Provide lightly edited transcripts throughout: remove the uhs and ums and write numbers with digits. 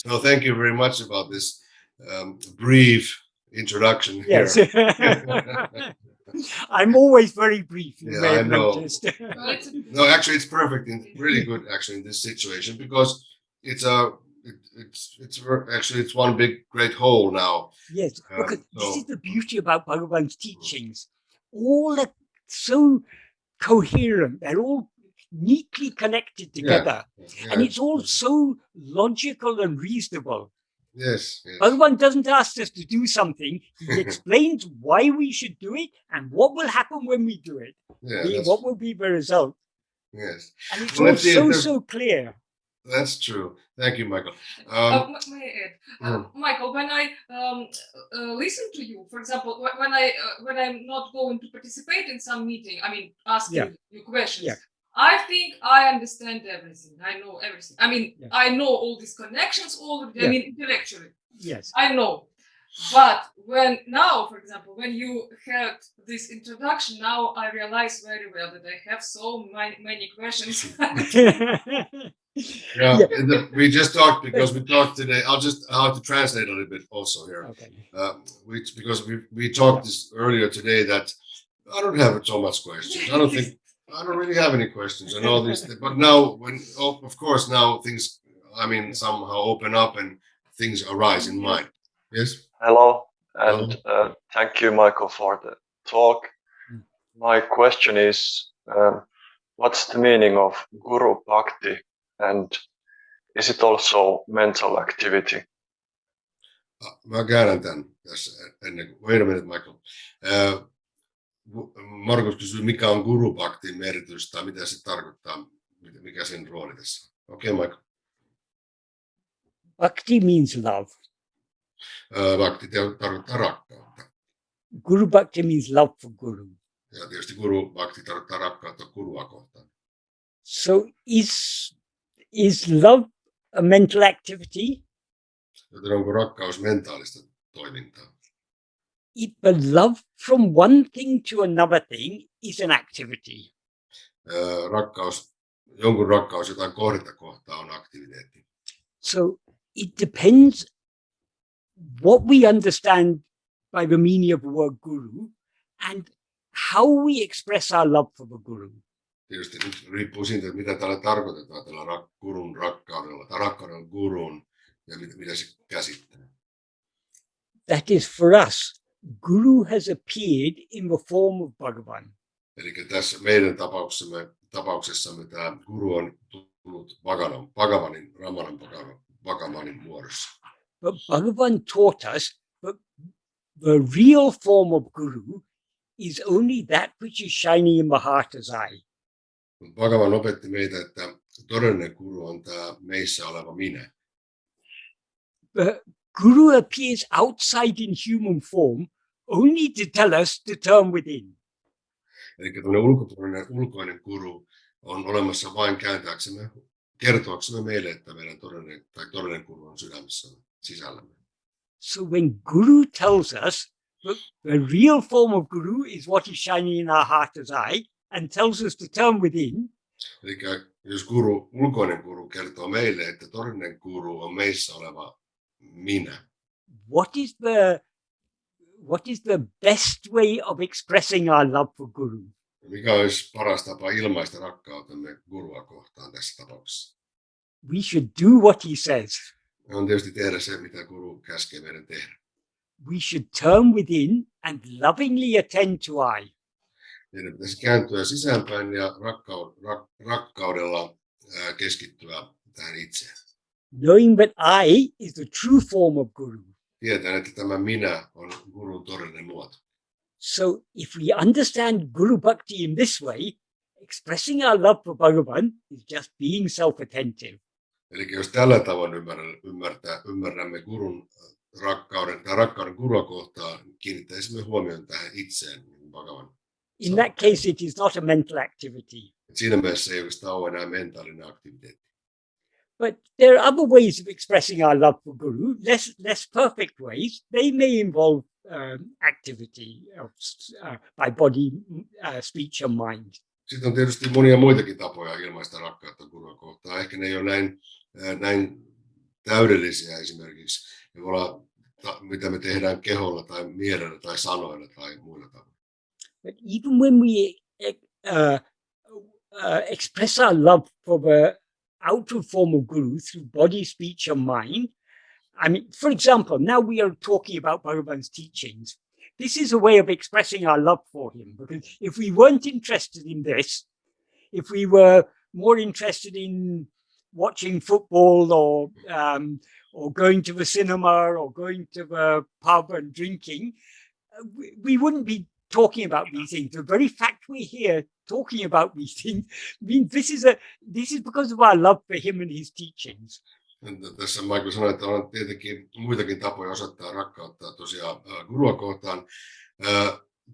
No, thank you very much about this brief introduction here. Yes. I'm always very brief, you Yeah, may I have know. noticed. No, actually, it's perfect and really good actually in this situation because it's one big great whole now. Yes, because this So is the beauty about Bhagavan's teachings. All are so coherent. They're all neatly connected together. yeah, And it's all so logical and reasonable. yes, yes. Bhagavan doesn't ask us to do something. He explains why we should do it and what will happen when we do it. Yeah, What will be the result. Yes. And it's Well, all let's see if so clear. That's true. Thank you, Michael. May I add, Michael, when I listen to you, for example, when I'm not going to participate in some meeting, I mean, asking you questions, I think I understand everything. I know everything. I mean, I know all these connections already. I mean, intellectually, yes, I know. But when now, for example, when you had this introduction, now I realize very well that I have so many questions. We just talked because we talked today. I'll have to translate a little bit also here. Okay. Because we talked this earlier today that I don't have so much questions. I don't really have any questions and all these things. But now, of course, now things, somehow open up and things arise in mind. Yes. Hello, and thank you, Michael, for the talk. My question is, what's the meaning of Guru Bhakti, and is it also mental activity? Mä käännän tämän tässä ennen kuin... Wait a minute, Michael. Markus kysyy, mikä on Guru Bhaktin merkitys tai mitä se tarkoittaa, mikä sen rooli tässä on. Okay, Michael. Bhakti means love. Bhakti tarkoittaa rakkautta. Guru Bhakti means love for Guru. Ja tietysti Guru Bhakti tarkoittaa rakkautta Gurua kohtaan. So is love a mental activity? Joten onko rakkaus mentaalista toimintaa? But love from one thing to another thing is an activity. Jonkun rakkaus jotain kohdetta kohtaan on aktiviteetti. So it depends what we understand by the meaning of the word guru and how we express our love for the guru. Tietysti nyt riippuu siitä, mitä täällä tarkoitetaan tällä gurun rakkaudella tai rakkaudella guruun ja mitä se käsittää. That is for us, guru has appeared in the form of Bhagavan. Eli tässä meidän tapauksessamme tämä guru on tullut Bhagavanin, Ramanan Bhagavanin muodossa. But Bhagavan taught us that the real form of guru is only that which is shining in the heart as I. Bhagavan opetti meitä, että todellinen guru on tämä meissä oleva minä. The guru appears outside in human form only to tell us to turn within. Eli ulkoinen guru on olemassa vain kertoaksemme meille, että meidän todellinen guru on sydämessä sisällämme. So when guru tells us that the real form of guru is what is shining in our heart as I, and tells us to turn within. Eli jos ulkoinen guru kertoo meille, että todellinen guru on meissä oleva minä. What is the best way of expressing our love for guru? Mikä olisi paras tapa ilmaista rakkautemme gurua kohtaan tässä tapauksessa? We should do what he says. On tietysti tehdä se, mitä guru käskee meidän tehdä. We should turn within and lovingly attend to I. Meidän pitäisi kääntyä sisäänpäin ja rakkaudella keskittyä tähän itseen. Knowing that I is the true form of guru. Tietäen, että tämä minä on gurun todellinen muoto. So if we understand Guru Bhakti in this way, expressing our love for Bhagavan is just being self-attentive. Eli jos tällä tavoin ymmärrämme gurun rakkauden gurua kohtaan, kiinnittäisimme huomioon tähän itseen, Bhagavan. In that case, it is not a mental activity. Siinä mielessä ei oikeastaan ole enää mentaalinen aktiviteetti. But there are other ways of expressing our love for Guru, less perfect ways. They may involve activity by body, speech and mind. Sitten on tietysti monia muitakin tapoja ilmaista rakkautta gurua kohtaan. Ehkä ne ei ole näin täydellisiä esimerkiksi. Ne voi olla, mitä me tehdään keholla tai mielellä tai sanoilla tai muilla tavoilla. But even when we express our love for the outer form of Guru through body, speech, and mind, I mean, for example, now we are talking about Bhagavan's teachings. This is a way of expressing our love for him, because if we weren't interested in this, if we were more interested in watching football or going to the cinema or going to the pub and drinking, we wouldn't be talking about these things. The very fact we're here talking about these things means this is because of our love for him and his teachings. Tässä Michael sanoi, että on tietenkin muitakin tapoja osoittaa rakkautta tosiaan gurua kohtaan.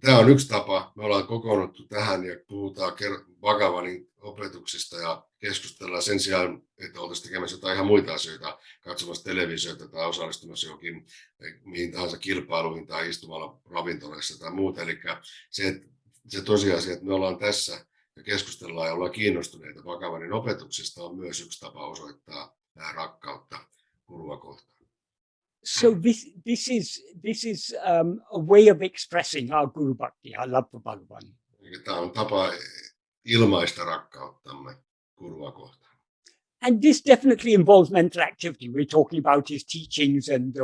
Tämä on yksi tapa. Me ollaan kokoonnuttu tähän ja puhutaan Bhagavanin opetuksista ja keskustellaan sen sijaan, että oltaisiin tekemässä jotain ihan muita asioita, katsomassa televisiota tai osallistumassa johonkin mihin tahansa kilpailuihin tai istumalla ravintolassa tai muuta. Eli se tosiasia, että me ollaan tässä ja keskustellaan ja ollaan kiinnostuneita Bhagavanin opetuksista, on myös yksi tapa osoittaa rakkautta gurua kohtaan. So this is a way of expressing our Guru Bhakti, our love for Bhagavan. Tämä on tapa ilmaista rakkauttamme gurua kohtaan. And this definitely involves mental activity. We're talking about his teachings and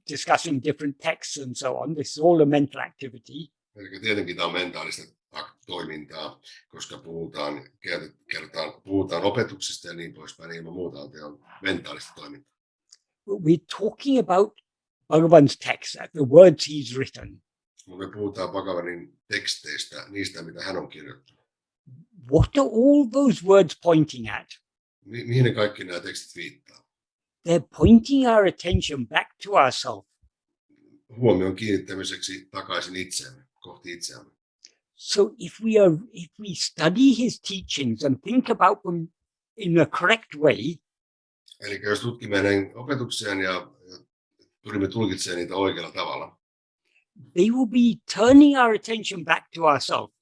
discussing different texts and so on. This is all a mental activity. Eli tietenkin tämä on mentaalista toimintaa, koska puhutaan opetuksista ja niin poispäin, ilman muuta on mentaalista toimintaa. We're talking about Bhagavan's text, the words he's written. Me puhutaan Bhagavanin teksteistä, niistä mitä hän on kirjoittanut. What are all those words pointing at? Mihin ne kaikki nämä tekstit viittaa? They're pointing our attention back to ourselves. Huomion kiinnittämiseksi takaisin itseämme, kohti itseämme. So if we study his teachings and think about them in a correct way, eli jos tutkimme hänen opetuksiaan ja pyrimme tulkitsemaan niitä oikealla tavalla, they will be turning our attention back to ourselves.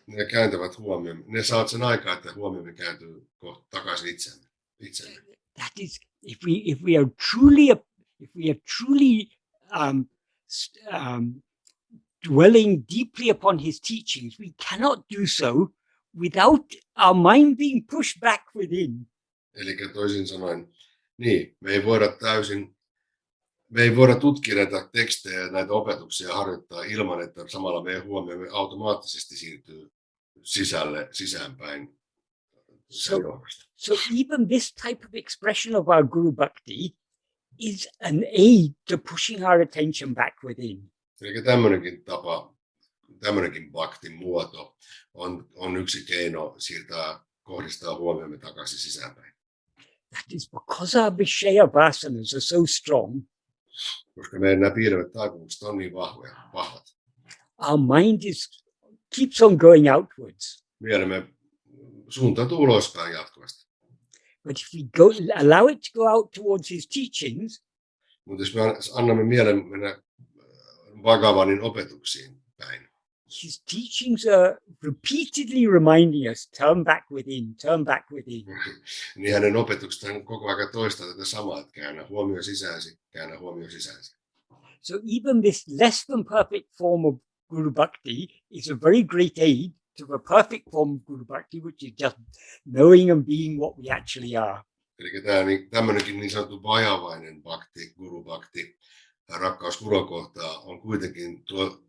Ne kääntävät huomioon. Ne saavat sen aikaa, että huomiomme kääntyy takaisin itsemme. That is, if we are truly dwelling deeply upon his teachings, we cannot do so without our mind being pushed back within. Eli toisin sanoen, niin, me ei voida tutkia näitä tekstejä ja näitä opetuksia harjoittaa ilman, että samalla meidän huomiomme automaattisesti siirtyy sisäänpäin. So even this type of expression of our Guru Bhakti is an aid to pushing our attention back within. Eli tämmöinenkin bhaktin muoto on yksi keino kohdistaa huomiomme takaisin sisäänpäin. That is because our Vishaya vasanas are so strong. Koska meidän nämä piilevät taipumukset on niin vahvat. Our mind keeps on going outwards. Mielemme suuntautuu ulospäin jatkuvasti. But if we allow it to go out towards his teachings, mutta jos me annamme mielen mennä Bhagavanin opetuksiin päin, his teachings are repeatedly reminding us, turn back within, turn back within. Niin hänen opetuksestaan koko ajan toistaa tätä samaa, että käännä huomio sisääsi, käännä huomio sisääsi. So even this less than perfect form of Guru Bhakti is a very great aid to the perfect form of Guru Bhakti, which is just knowing and being what we actually are. Eli tämmöinenkin niin sanottu vajavainen bhakti, Guru Bhakti, rakkaus Gurua kohtaan on kuitenkin tuo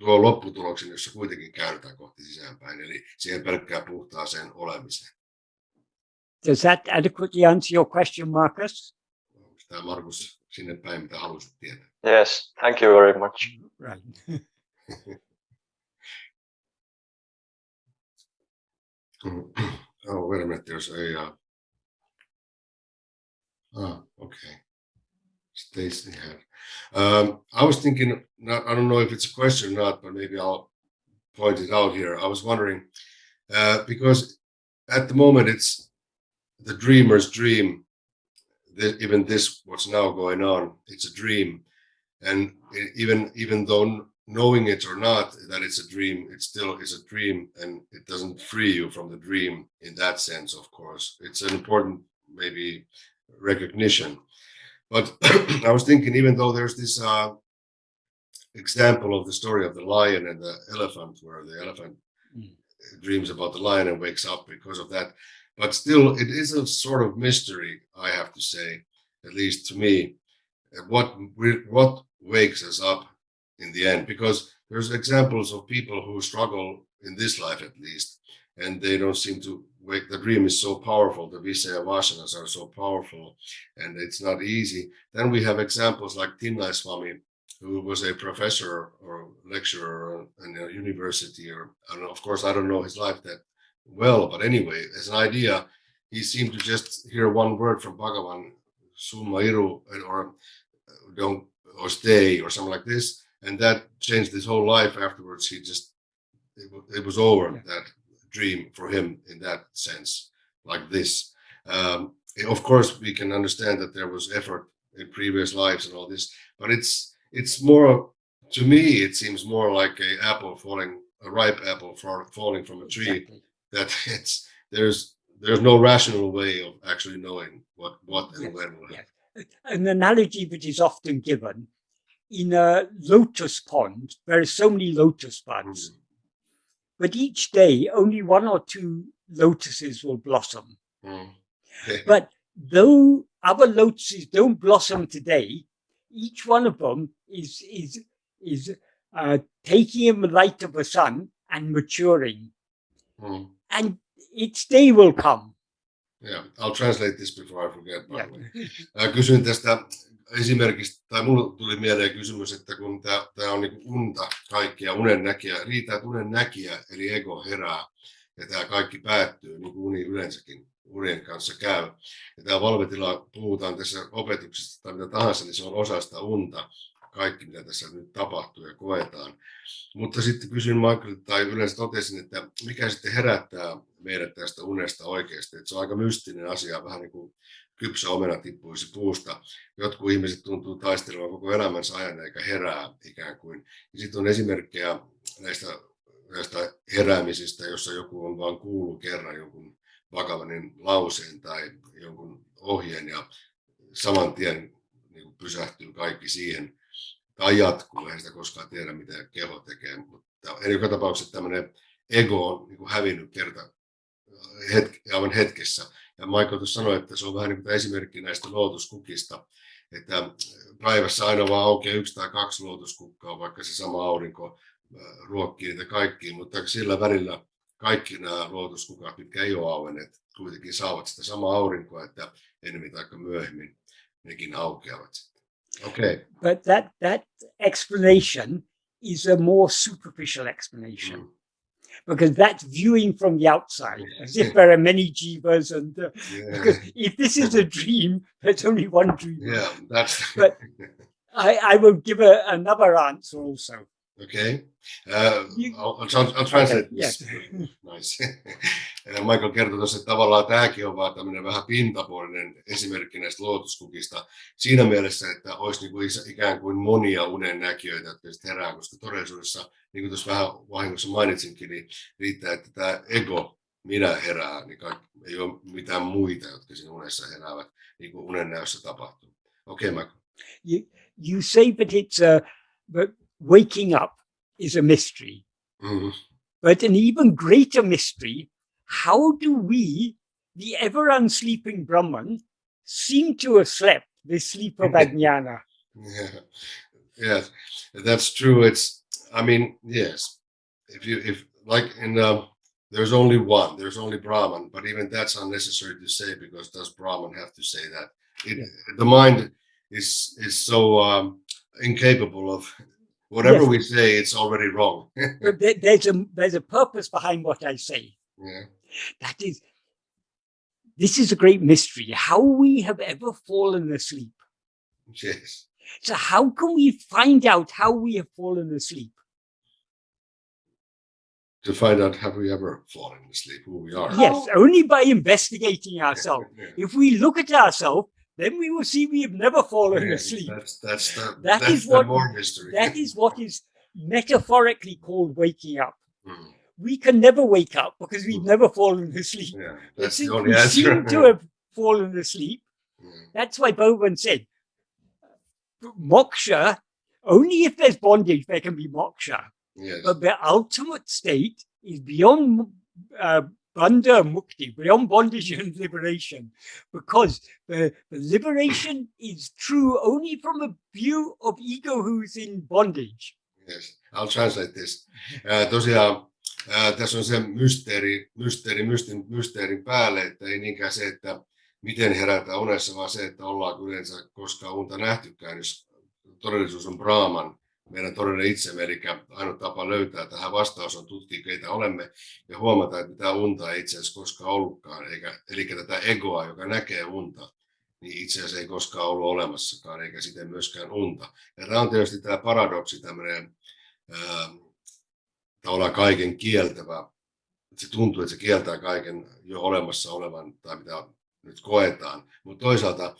lopputuloksen, jossa kuitenkin käännytään kohti sisäänpäin, eli siihen pelkkää puhtaaseen olemiseen. Does that adequately answer your question, Marcus? Onko tämä Markus sinne päin, mitä halusit tietää? Yes, thank you very much. Right. Oh, wait a minute, there's a... okay. Stacy had. I was thinking, I don't know if it's a question or not, but maybe I'll point it out here. I was wondering, because at the moment it's the dreamer's dream, even this, what's now going on, it's a dream. And even though knowing it or not, that it's a dream, it still is a dream, and it doesn't free you from the dream in that sense, of course. It's an important maybe recognition. But I was thinking, even though there's this example of the story of the lion and the elephant, where the elephant dreams about the lion and wakes up because of that, but still it is a sort of mystery, I have to say, at least to me, what wakes us up in the end, because there's examples of people who struggle in this life at least, and they don't seem to wake. The dream is so powerful, the vasanas are so powerful, and it's not easy. Then we have examples like Tinnai Swami, who was a professor or lecturer in a university, or I don't know, of course I don't know his life that well, but anyway, as an idea, he seemed to just hear one word from Bhagavan, summa iru, or don't, or stay, or something like this, and that changed his whole life afterwards. He just, it was over, that dream for him in that sense, like this. Of course, we can understand that there was effort in previous lives and all this, but it's more, to me, it seems more like a ripe apple falling from a tree. Exactly. That there's no rational way of actually knowing what and when will happen. An analogy that is often given, in a lotus pond, there are so many lotus buds, but each day only 1 or 2 lotuses will blossom. But though other lotuses don't blossom today, each one of them is taking in the light of the sun and maturing. And its day will come. Yeah, I'll translate this before I forget. By the way. Kysyin tästä esimerkistä, tai mulle tuli mieleen kysymys, että kun tämä on niin unta kaikkia, unennäkijä, riitä, että unennäkijä, eli ego herää, ja tämä kaikki päättyy, niin kuin uni yleensäkin unien kanssa käy. Ja tämä valvetila, puhutaan tässä opetuksesta tai mitä tahansa, niin se on osa sitä unta, kaikki mitä tässä nyt tapahtuu ja koetaan. Mutta sitten kysyin Michaelilta, tai yleensä totesin, että mikä sitten herättää meidät tästä unesta oikeasti. Että se on aika mystinen asia, vähän niin kuin kypsä omena tippuisi puusta. Jotkut ihmiset tuntuu taistelemaan koko elämänsä ajan eikä herää ikään kuin. Ja sitten on esimerkkejä näistä heräämisistä, jossa joku on vaan kuullut kerran jonkun Bhagavanin lauseen tai jonkun ohjeen ja saman tien niin pysähtyy kaikki siihen. Tai jatkuu, eihän sitä koskaan tiedä, mitä keho tekee. Mutta joka tapauksessa tämmöinen ego on niin kuin hävinnyt aivan hetkessä. Ja Michael tuossa sanoi, että se on vähän niin kuin esimerkki näistä lootuskukista, että päivässä aina vaan aukeaa 1 tai 2 lootuskukkaa, vaikka se sama aurinko ruokkii niitä kaikkia, mutta sillä välillä kaikki nämä lootuskukat, mitkä ei ole auenneet, kuitenkin saavat sitä samaa aurinkoa, että enemmän tai myöhemmin nekin aukeavat. Okay. But that explanation is a more superficial explanation, because that's viewing from the outside, as if there are many jivas, and because if this is a dream, there's only one dream. Yeah, that's. But I will give another answer also. Okay, I'll translate this. Nice. Michael kertoi tuossa, että tavallaan tämäkin on vaan tämmöinen vähän pintapuolinen esimerkki näistä lootuskukista siinä mielessä, että olisi niin kuin ikään kuin monia unennäkijöitä, jotka sitten herää, koska todellisuudessa, niin kuin tuossa vähän vahingossa mainitsinkin, niin riittää, että tämä ego, minä herää, niin ei ole mitään muita, jotka siinä unessa heräävät, niin kuin unennäössä tapahtuu. Okay, Michael. You say that it's waking up is a mystery, but an even greater mystery, how do we, the ever unsleeping Brahman, seem to have slept the sleep of Ajnana? Yes, that's true. Yes, if like in there's only one, there's only Brahman, but even that's unnecessary to say, because does Brahman have to say that? The mind is so incapable of. Whatever we say, it's already wrong. There's a purpose behind what I say. Yeah. This is a great mystery, how we have ever fallen asleep. Yes. So how can we find out how we have fallen asleep? To find out, have we ever fallen asleep, who we are? Yes, only by investigating ourselves. Yeah. If we look at ourselves, then we will see we have never fallen asleep. That's more mystery. That is what is metaphorically called waking up. We can never wake up because we've never fallen asleep. Yeah, that's the only answer. We seem to have fallen asleep. Mm. That's why Bhagavan said, moksha, only if there's bondage there can be moksha. Yes. But the ultimate state is beyond bandha mukti, beyond bondage and liberation, because the liberation is true only from a view of ego who's in bondage. Yes, I'll translate this. Tosiaan tässä on se mysteerin päälle, että ei niinkään se, että miten herätään unessa, vaan se, että ollaanko yleensä koskaan unta nähtykään, jos todellisuus on Brahman, meidän todellinen itsemme, eli ainut tapa löytää tähän vastaus on tutkia, keitä olemme, ja huomata, että mitään unta ei itse asiassa koskaan ollutkaan, eli tätä egoa, joka näkee unta, niin itse asiassa ei koskaan ollut olemassakaan, eikä siten myöskään unta. Ja tämä on tietysti tämä paradoksi, tämmöinen tavallaan kaiken kieltävä. Se tuntuu, että se kieltää kaiken jo olemassa olevan, tai mitä nyt koetaan. Mutta toisaalta,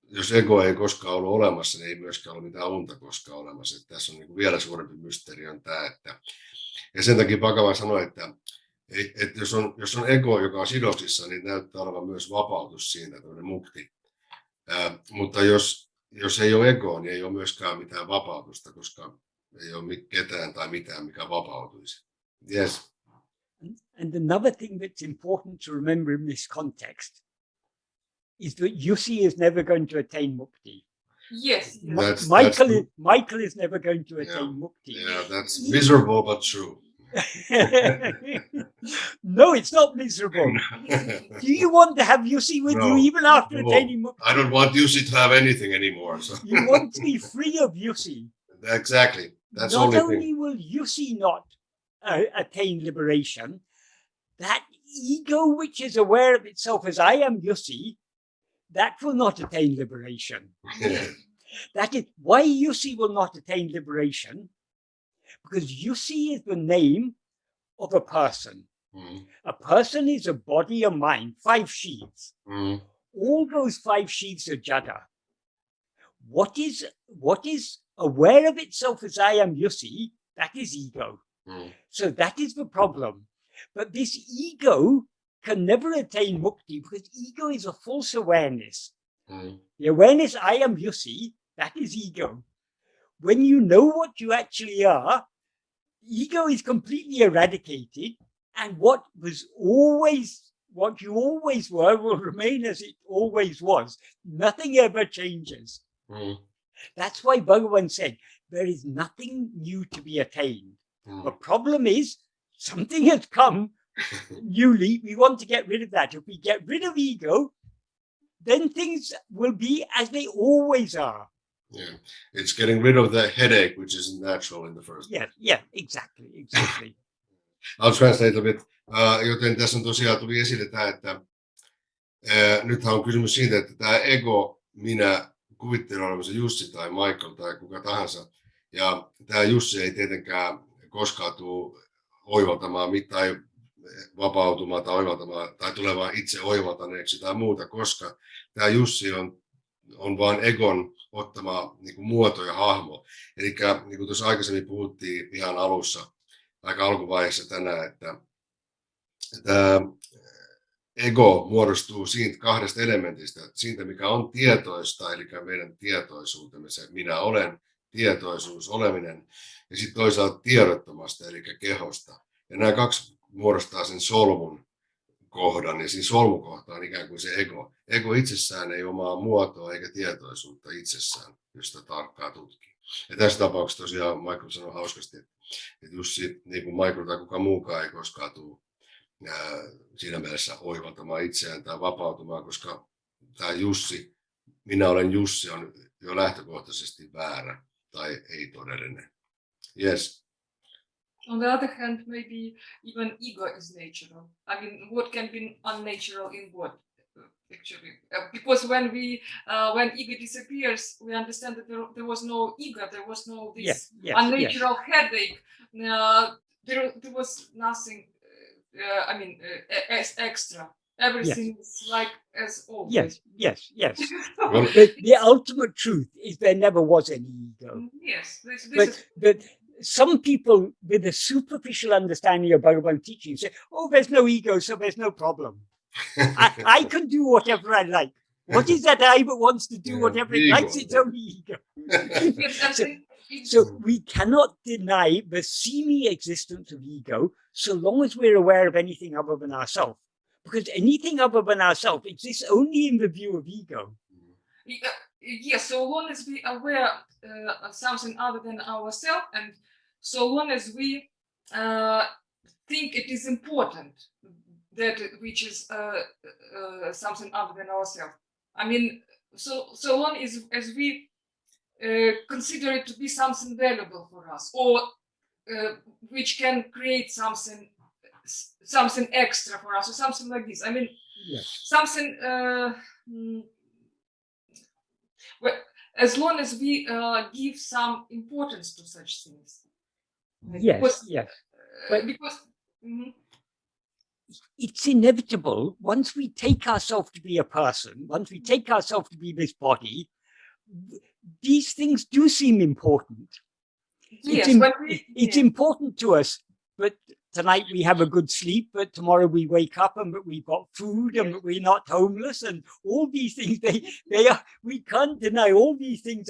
jos ego ei koskaan ollut olemassa, niin ei myöskään ole mitään unta koskaan olemassa. Että tässä on niin kuin vielä suurempi mysteeri on tämä. Ja sen takia Bhagavan sanoi, että jos on ego, joka on sidoksissa, niin näyttää olevan myös vapautus siitä, tämmöinen mukti. Mutta jos ei ole egoa, niin ei ole myöskään mitään vapautusta, koska ei ole ketään tai mitään, mikä vapautuisi. Yes. And another thing that's important to remember in this context is that Yussi is never going to attain mukti. Yes. Michael is never going to attain mukti. Yeah, that's miserable but true. No, it's not miserable. Do you want to have Yussi with you even after attaining mukti? I don't want Yussi to have anything anymore. So. You want to be free of Yussi. Exactly. That's not only only thing. will Yussi not attain liberation, that ego which is aware of itself as I am Yussi, that will not attain liberation. That is why Yussi will not attain liberation, because Yussi is the name of a person. Mm. A person is a body, a mind, 5 sheaths. Mm. All those 5 sheaths are jada. What is aware of itself as I am Yussi, that is ego. Mm. So that is the problem. But this ego can never attain mukti because ego is a false awareness. Mm. The awareness I am Yussi, that is ego. When you know what you actually are, ego is completely eradicated, and what you always were will remain as it always was. Nothing ever changes. Mm. That's why Bhagavan said, there is nothing new to be attained. Mm. The problem is, something has come newly, we want to get rid of that. If we get rid of ego, then things will be as they always are. Yeah, it's getting rid of the headache, which isn't natural in the first place. Yeah, exactly. I'll translate a bit. Joten tässä on tosiaan tuli esille tämä, että nythän on kysymys siitä, että tämä ego, minä kuvittelen olevansa Jussi tai Michael tai kuka tahansa. Ja tämä Jussi ei tietenkään koskaan tule oivaltamaan tai vapautumaan tai oivaltamaan tai tulemaan itse oivaltaneeksi tai muuta, koska tämä Jussi on vain egon ottama niin kuin muoto ja hahmo. Eli niin kuin tuossa aikaisemmin puhuttiin ihan alussa, aika alkuvaiheessa tänään, että tämä ego muodostuu siitä 2 elementistä, siitä mikä on tietoista, eli meidän tietoisuutemme, se minä olen, tietoisuus, oleminen, ja sitten toisaalta tiedottomasta, eli kehosta. Ja nämä 2 muodostaa sen solmun kohdan, ja siinä solmukohta on ikään kuin se ego. Ego itsessään ei omaa muotoa eikä tietoisuutta itsessään, jos sitä tarkkaan tutkii. Ja tässä tapauksessa tosiaan Michael sanoi hauskasti, että Jussi, niin kuin Michael tai kuka muukaan ei koskaan tule siinä mielessä oivaltamaan itseään tai vapautumaan, koska tämä Jussi, minä olen Jussi, on jo lähtökohtaisesti väärä tai ei todellinen. Yes. On the other hand, maybe even ego is natural. I mean, what can be unnatural in what, actually? Because when ego disappears, we understand that there was no ego, there was no this unnatural headache. There was nothing. Extra. Everything is like as always. Yes. But the ultimate truth is there never was any ego. Yes. But some people with a superficial understanding of Bhagavan teaching say, oh, there's no ego, so there's no problem. I can do whatever I like. What is that I that wants to do Yeah, whatever it ego. likes? It's only ego. Yes, and So- it's- So we cannot deny the semi-existence of ego so long as we're aware of anything other than ourselves. Because anything other than ourselves exists only in the view of ego. yes, so long as we are aware of something other than ourselves, and so long as we think it is important that which is something other than ourselves. I mean, so long as we consider it to be something valuable for us, or which can create something extra for us, or something like this. I mean, Yes. something. Well, as long as we give some importance to such things. Yes, Because, yes. But- because mhm. It's inevitable. Once we take ourselves to be a person, once we take ourselves to be this body, these things do seem important. Yes, It's, but we, it's yeah. important to us, but tonight we have a good sleep, but tomorrow we wake up and we've got food and we're not homeless, and all these things, they are, we can't deny all these things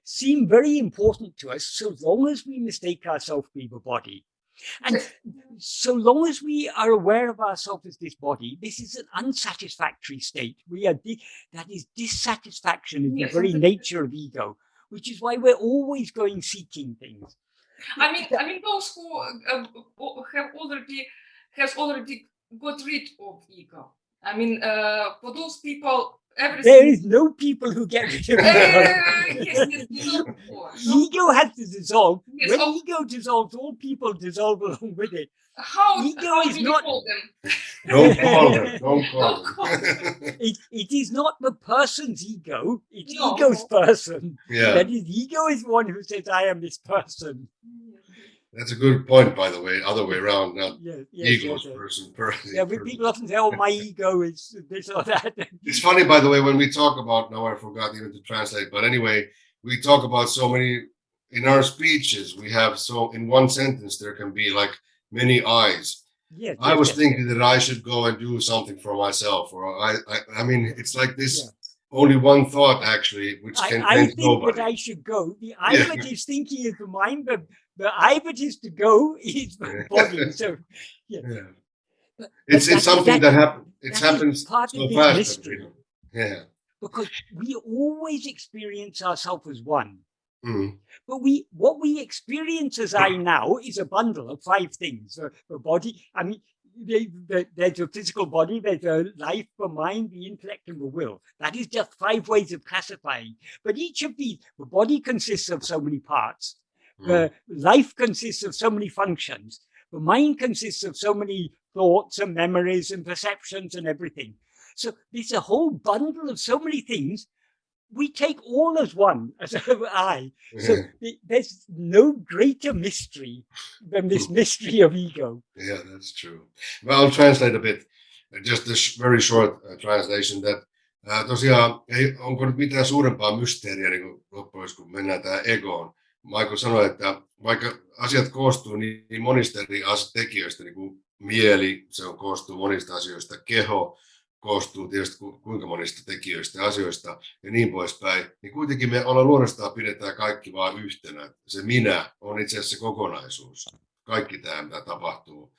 seem very important to us so long as we mistake ourselves to be the body. And so long as we are aware of ourselves as this body, this is an unsatisfactory state. That is dissatisfaction is Yes, the very and nature of ego, which is why we're always going seeking things. I mean, those who has already got rid of ego. I mean, for those people, everything. There is no people who get rid of ego. Yes, no more. Ego has to dissolve. Yes, When oh. ego dissolves, all people dissolve along with it. How Ego do is you not- call them? Don't call them. Don't call Don't call them. It is not the person's ego, it's No. ego's person. Yeah, That is, ego is one who says, I am this person. that's a good point, by the way. Other way around, not Yes, ego's yes. person. Yeah, but people often say, oh, my ego is this or that. It's funny, by the way, when we talk about, now I forgot even to translate, but anyway, we talk about so many, in our speeches, we have so, in one sentence, there can be like many I's. Yes, I was thinking that I should go and do something for myself, or I mean, it's like this, Yeah. only one thought actually, which can I change think nobody. that I should go. The I Yeah. that is thinking is the mind, but the I that is to go is the body. So, yeah. Yeah. But It's something that happens. It that is happens part so of this fast. that mystery. we don't- Yeah. Because we always experience ourselves as one. Mm. But what we experience as I now is a bundle of 5 things. The body, I mean, there's a physical body, there's a life, the mind, the intellect, and the will. That is just 5 ways of classifying. But each of these, the body consists of so many parts. The life consists of so many functions. The mind consists of so many thoughts and memories and perceptions and everything. So there's a whole bundle of so many things. We take all as one, as I. So there's no greater mystery than this mystery of ego. Yeah, that's true. Well, I'll translate a bit. Just a very short translation that tosiaan, onko nyt mitään suurempaa mysteeriä niin loppujen lopuksi, kun mennään tähän egoon. Michael sanoi, että vaikka asiat koostuu niin monista eri tekijöistä, niin kuin mieli, se koostuu monista asioista, keho koostuu tietysti kuinka monista tekijöistä ja asioista ja niin poispäin, niin kuitenkin me ollaan luonnostaan pidetään kaikki vaan yhtenä. Se minä on itse asiassa se kokonaisuus. Kaikki tämä, mitä tapahtuu.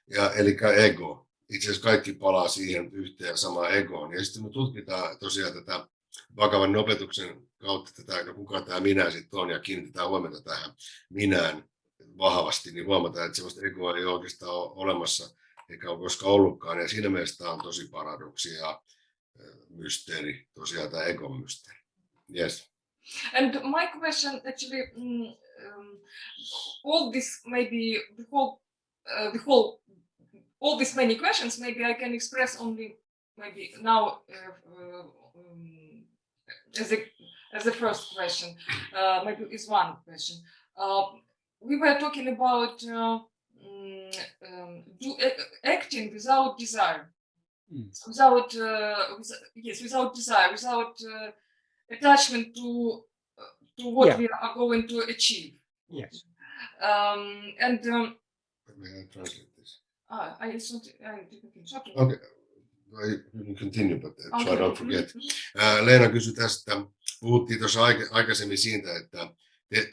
Ja, eli ego. Itse asiassa kaikki palaa siihen yhteen ja samaan egoon. Ja sitten me tutkitaan tosiaan tätä Bhagavanin opetuksen kautta tätä, kuka tämä minä sitten on, ja kiinnitetään huomiota tähän minään vahvasti, niin huomataan, että sellaista egoa ei oikeastaan ole olemassa, eikä ole koskaan ollutkaan. Ja siinä mielessä tämä on tosi paradoksi ja mysteeri, tosiaan tämä egon mysteeri. Yes. And my question actually, all this maybe all these many questions, maybe I can express only maybe now as a first question. Maybe is one question. We were talking about acting without desire, without desire, without attachment to what we are going to achieve. Yes. And Let me translate this. I didn't. Okay. you can continue, but so I Okay. don't forget. Leena kysyi tästä, puhuttiin tuossa aikaisemmin siitä, että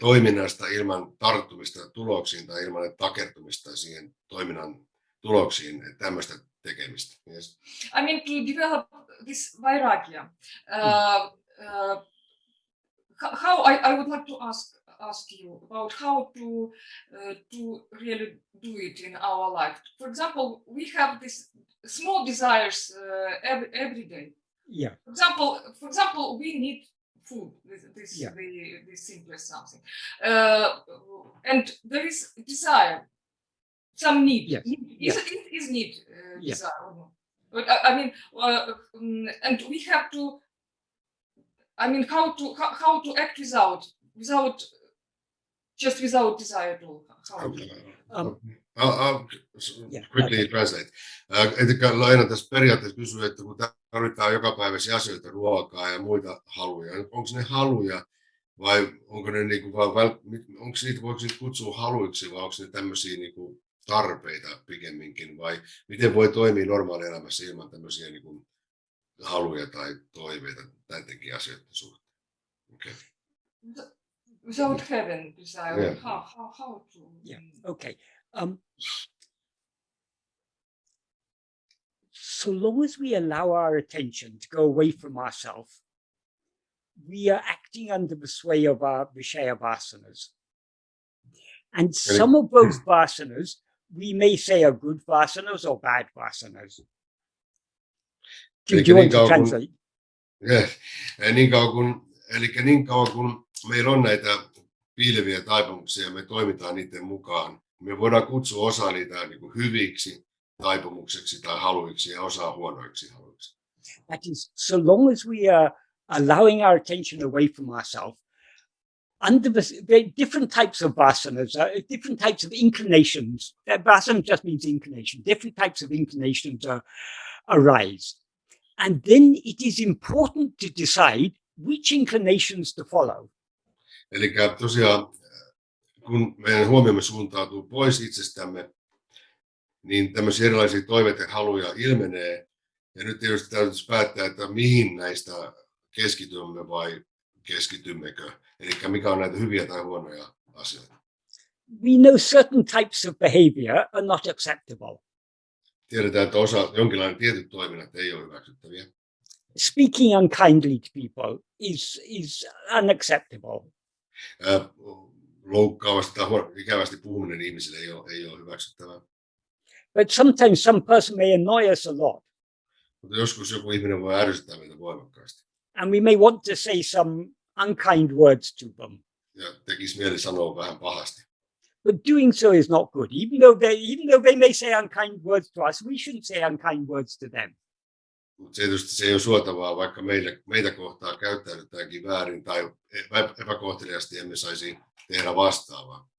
toiminnasta ilman tarttumista tuloksiin tai ilman takertumista siihen toiminnan tuloksiin, tämmöistä tekemistä. Yes. I mean, to develop this vairāgya, how I would like to ask you about how to really do it in our life. For example, we have these small desires every day. Yeah. For example, we need food. This the simplest something, and there is desire, some need. Yes. Is need Yes. desire or not? But I mean, and we have to. I mean, how to act without desire to. I'll quickly translate. Eli Leena tässä periaatteessa kysyy, että kun tarvitaan jokapäiväisiä asioita, ruokaa ja muita haluja, onko ne haluja vai onko ne niinku vaan, onko niitä, voiko niitä kutsua haluiksi vai onko ne tämmöisiä niinku tarpeita pikemminkin vai miten voi toimia normaalielämässä ilman tämmöisiä niinku haluja tai toiveita näidenkin asioiden suhteen? Okay. Without having desire, Yeah. how to? Yeah. Okay. So long as we allow our attention to go away from ourselves, we are acting under the sway of our vishaya vasanas. And some of those vasanas, we may say are good vasanas or bad vasanas. Do you want to translate? Yes. Niin kauan kun meillä on näitä piileviä taipumuksia, me toimitaan niiden mukaan. Me voidaan kutsua osa niitä niin kuin hyviksi taipumukseksi tai haluiksi ja osaa huonoiksi haluiksi. That is, so long as we are allowing our attention away from ourselves, under the different types of vasanas, different types of inclinations. Vasana just means inclination. Different types of inclinations arise. And then it is important to decide which inclinations to follow. Eli tosiaan, kun meidän huomiomme suuntautuu pois itsestämme, niin tämmöisiä erilaisia toiveita ja haluja ilmenee. Ja nyt tietysti täytyisi päättää, että mihin näistä keskitymme vai keskitymmekö. Eli mikä on näitä hyviä tai huonoja asioita. We know certain types of behavior are not acceptable. Tiedetään, että jonkinlainen tietyt toiminnat ei ole hyväksyttäviä. Speaking unkindly to people is unacceptable. Loukkaavasti tai ikävästi puhuminen ihmisille ei ole hyväksyttävää. But sometimes some person may annoy us a lot. Mutta joskus joku ihminen voi ärsyttää meitä voimakkaasti. And we may want to say some unkind words to them. Ja tekisi mieli sanoa vähän pahasti. But doing so is not good. Even though they may say unkind words to us, we shouldn't say unkind words to them. Mutta tietysti se ei ole suotavaa, vaikka meitä kohtaa käyttäydytäänkin väärin tai epäkohteliasti emme saisi tehdä vastaavaa.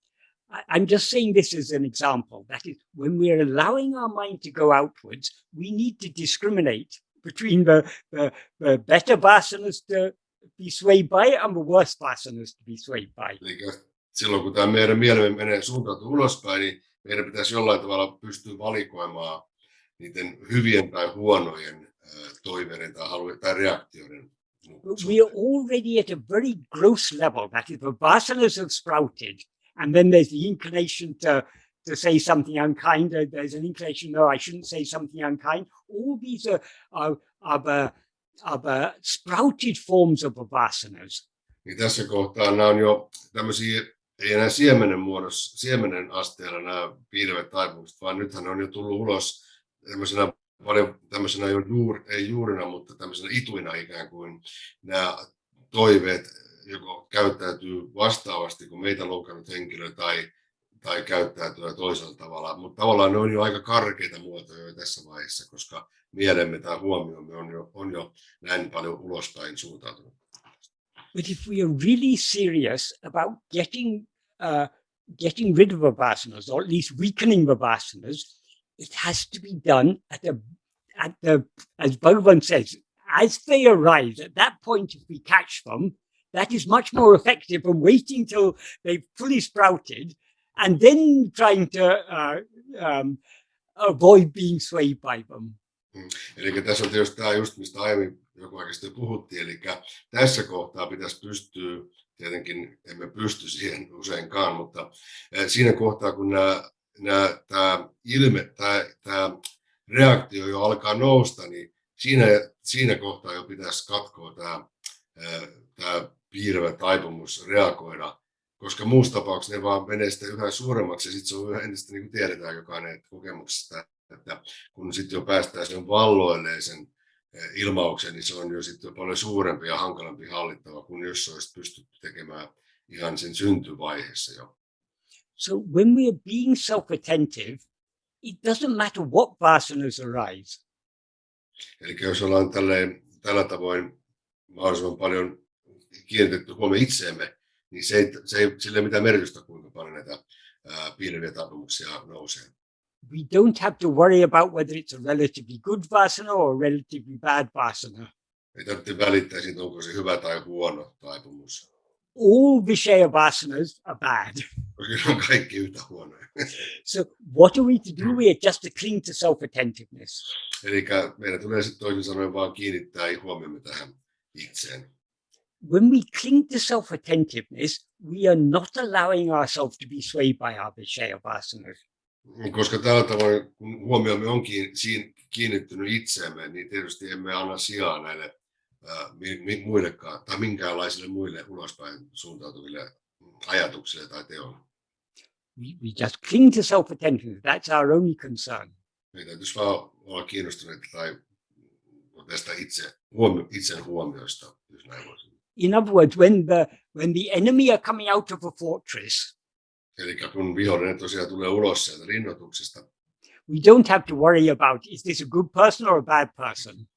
I'm just saying this as an example. That is, when we are allowing our mind to go outwards, we need to discriminate between the better vasanas to be swayed by and the worse vasanas to be swayed by. Eli silloin kun tämä meidän mielemme suuntautuu ulospäin, niin meidän pitäisi jollain tavalla pystyä valikoimaan niiden hyvien tai huonojen toiveiden tai halujen tai reaktioiden. We are already at a very gross level. That is, the vasanas have sprouted. And then there's the inclination to say something unkind. There's an inclination, no, I shouldn't say something unkind. All these are the sprouted forms of the vasanas. Niin tässä kohtaa nämä on jo tämmöisiä, ei enää siemenen asteella nämä piilevät taipumukset, vaan nythän ne on jo tullut ulos tämmöisenä ei juurina, mutta tämmöisenä ituina ikään kuin nämä toiveet, joko käyttäytyy vastaavasti kuin meitä loukannut henkilö tai käyttäytyy toisella tavalla. Mutta tavallaan ne on jo aika karkeita muotoja jo tässä vaiheessa, koska mielemme tai huomiomme on jo näin paljon ulospäin suuntautunut. But if we are really serious about getting rid of the vasanas, or at least weakening the vasanas, it has to be done at the as Bhagavan says, as they arise. At that point, if we catch them, that is much more effective than waiting till they've fully sprouted and then trying to avoid being swayed by them. Eli tässä on tietysti tämä just, mistä aiemmin joku aika sitten puhuttiin, eli tässä kohtaa pitäisi pystyä, tietenkin emme pysty siihen useinkaan, mutta siinä kohtaa, kun tämä reaktio jo alkaa nousta, niin siinä kohtaa jo pitäisi katkoa tämä piirivä taipumus reagoida, koska muussa tapauksessa ne vaan menee sitten yhä suuremmaksi ja sitten se on entistä, niin kuin tiedetään jokainen kokemuksesta, että kun sitten jo päästään sen valloilleen sen ilmauksen, niin se on jo sitten jo paljon suurempi ja hankalampi hallittava kuin jos se olisi pystytty tekemään ihan sen syntyvaiheessa jo. So when we are being self-attentive, it doesn't matter what vasanas arise. Eli jos ollaan tällä tavoin mahdollisimman paljon kiinnitetty huomioon itseemme, niin se ei sillä ole mitään merkitystä, kuinka paljon näitä piileviä taipumuksia nousee. We don't have to worry about whether it's a relatively good vasana or a relatively bad vasana. Ei tarvitse välittää siitä, onko se hyvä tai huono taipumus. All Vishaya vasanas are bad. Koska ne on kaikki yhtä huonoja. So what are we to do? We are just to cling to self-attentiveness. Eli meidän tulee sitten toisin sanoen vaan kiinnittää huomiomme tähän itseen. When we cling to self-attentiveness, we are not allowing ourselves to be swayed by our Vishaya vasanas. Koska tällä tavoin, kun huomiomme onkin kiinnittynyt itseemme, niin tietysti emme anna sijaa näille muillekaan tai minkäänlaisille muille ulospäin suuntautuville ajatuksille tai teoille. We just cling to self-attentiveness. That's our only concern. Meidän täytyisi vaan olla kiinnostuneita tai tästä itsen huomioista, jos näin voisi. In other words, when the enemy are coming out of a fortress, Eli kun vihollinen tosiaan tulee ulos sieltä linnoituksesta, we don't have to worry about, is this a good person or a bad person?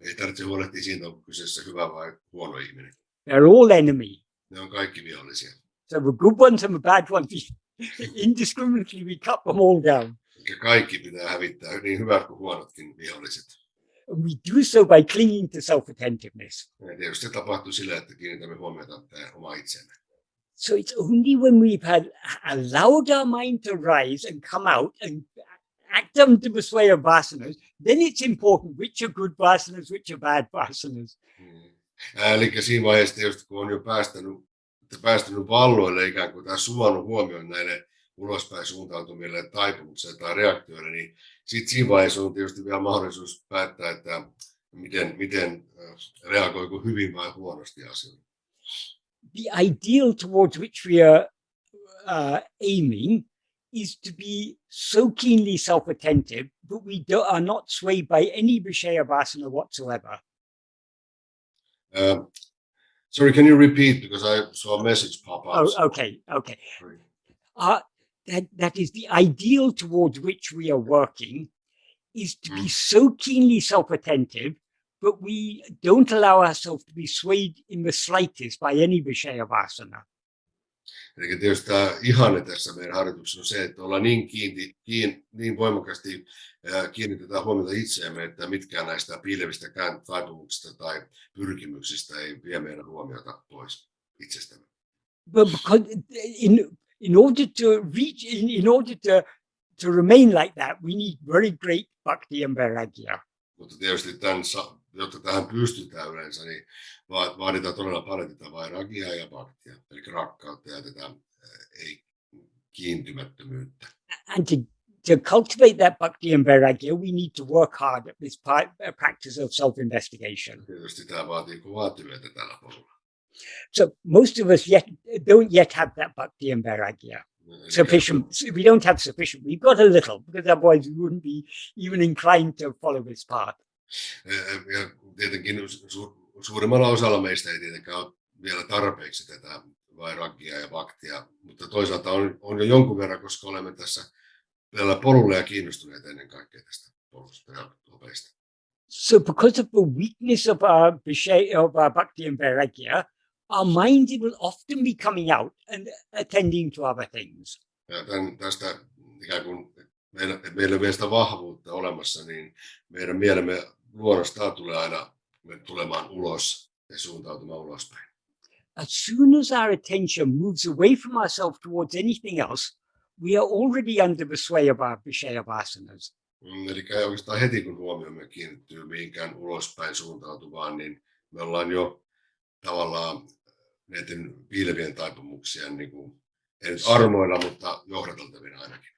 ei tarvitse huolehtia siitä, onko kyseessä hyvä vai huono ihminen. They're all enemy. Ne on kaikki vihollisia. So the good ones and the bad ones, indiscriminately we cut them all down. Ja kaikki pitää hävittää, niin hyvät kuin huonotkin viholliset. And we do so by clinging to self-attentiveness. Ja tietysti se tapahtuu sillä, että kiinnitämme huomiota tähän omaa itseemme. So it's only when we've allowed our mind to rise and come out and act under the sway of vasanas, then it's important which are good vasanas, which are bad vasanas. Eli siinä vaiheessa tietysti, kun on jo päästänyt valloille ikään kuin tai suvannut huomioon näille ulospäin suuntautumille taipumuksille tai reaktioille, niin sitten siinä vaiheessa on tietysti vielä mahdollisuus päättää, että miten reagoiko hyvin vai huonosti asioihin. The ideal towards which we are aiming is to be so keenly self-attentive that we are not swayed by any Vishaya vasana whatsoever. Sorry, can you repeat, because I saw a message pop up? Oh, okay. That is the ideal towards which we are working, is to be so keenly self-attentive, but we don't allow ourselves to be swayed in the slightest by any Vishaya vasana. Eli tietysti tämä ihanne tässä meidän harjoituksessa on se, että ollaan niin voimakkaasti kiinnitetään huomiota itseemme, että mitkään näistä piilevistäkään taipumuksista tai pyrkimyksistä ei vie meidän huomiota pois itsestämme. But because in order to remain like that, we need very great bhakti and vairāgya. Mutta tietysti jotta tähän pystytään yleensä, niin vaaditaan todella paljon tätä vairāgyaa ja bhaktia, eli rakkautta ja tätä ei-kiintymättömyyttä. And to cultivate that bhakti and vairāgya, we need to work hard at this practice of self-investigation. Tietysti tämä vaatii kovaa työtä tällä polulla. So most of us don't yet have that bhakti and vairāgya. Sufficient. We don't have sufficient. We've got a little, because otherwise we wouldn't be even inclined to follow this path. Ja tietenkin suurimmalla osalla meistä ei tietenkään ole vielä tarpeeksi tätä vairāgyaa ja bhaktia, mutta toisaalta on jo jonkun verran, koska olemme tässä tällä polulla ja kiinnostuneet ennen kaikkea tästä polusta ja opeista. So because of the weakness of our bhakti and vairāgya, our mind will often be coming out and attending to other things. Ja tästä ikään kuin meillä on vielä sitä vahvuutta olemassa, niin meidän mielemme luonnostaan tulee aina tulemaan ulos ja suuntautumaan ulospäin. As soon as our attention moves away from ourselves towards anything else, we are already under the sway of our Vishaya vasanas. Eli oikeastaan heti kun huomiomme kiinnittyy mihinkään ulospäin suuntautuvaan, niin me ollaan jo tavallaan näiden piilevien taipumuksien niin kuin, ei nyt armoilla, mutta johdateltavina ainakin.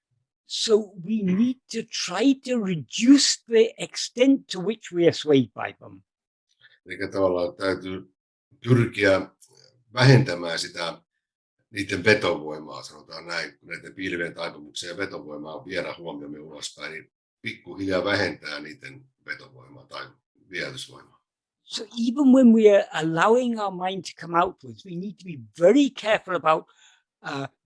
So we need to try to reduce the extent to which we are swayed by them. Eli tavallaan täytyy pyrkiä vähentämään sitä niiden vetovoimaa, sanotaan näin, näiden piilevien taipumuksia ja vetovoimaa viedä huomiomme ulospäin, niin pikkuhiljaa vähentää niiden vetovoimaa tai viehätysvoimaa. So even when we are allowing our mind to come outwards, we need to be very careful about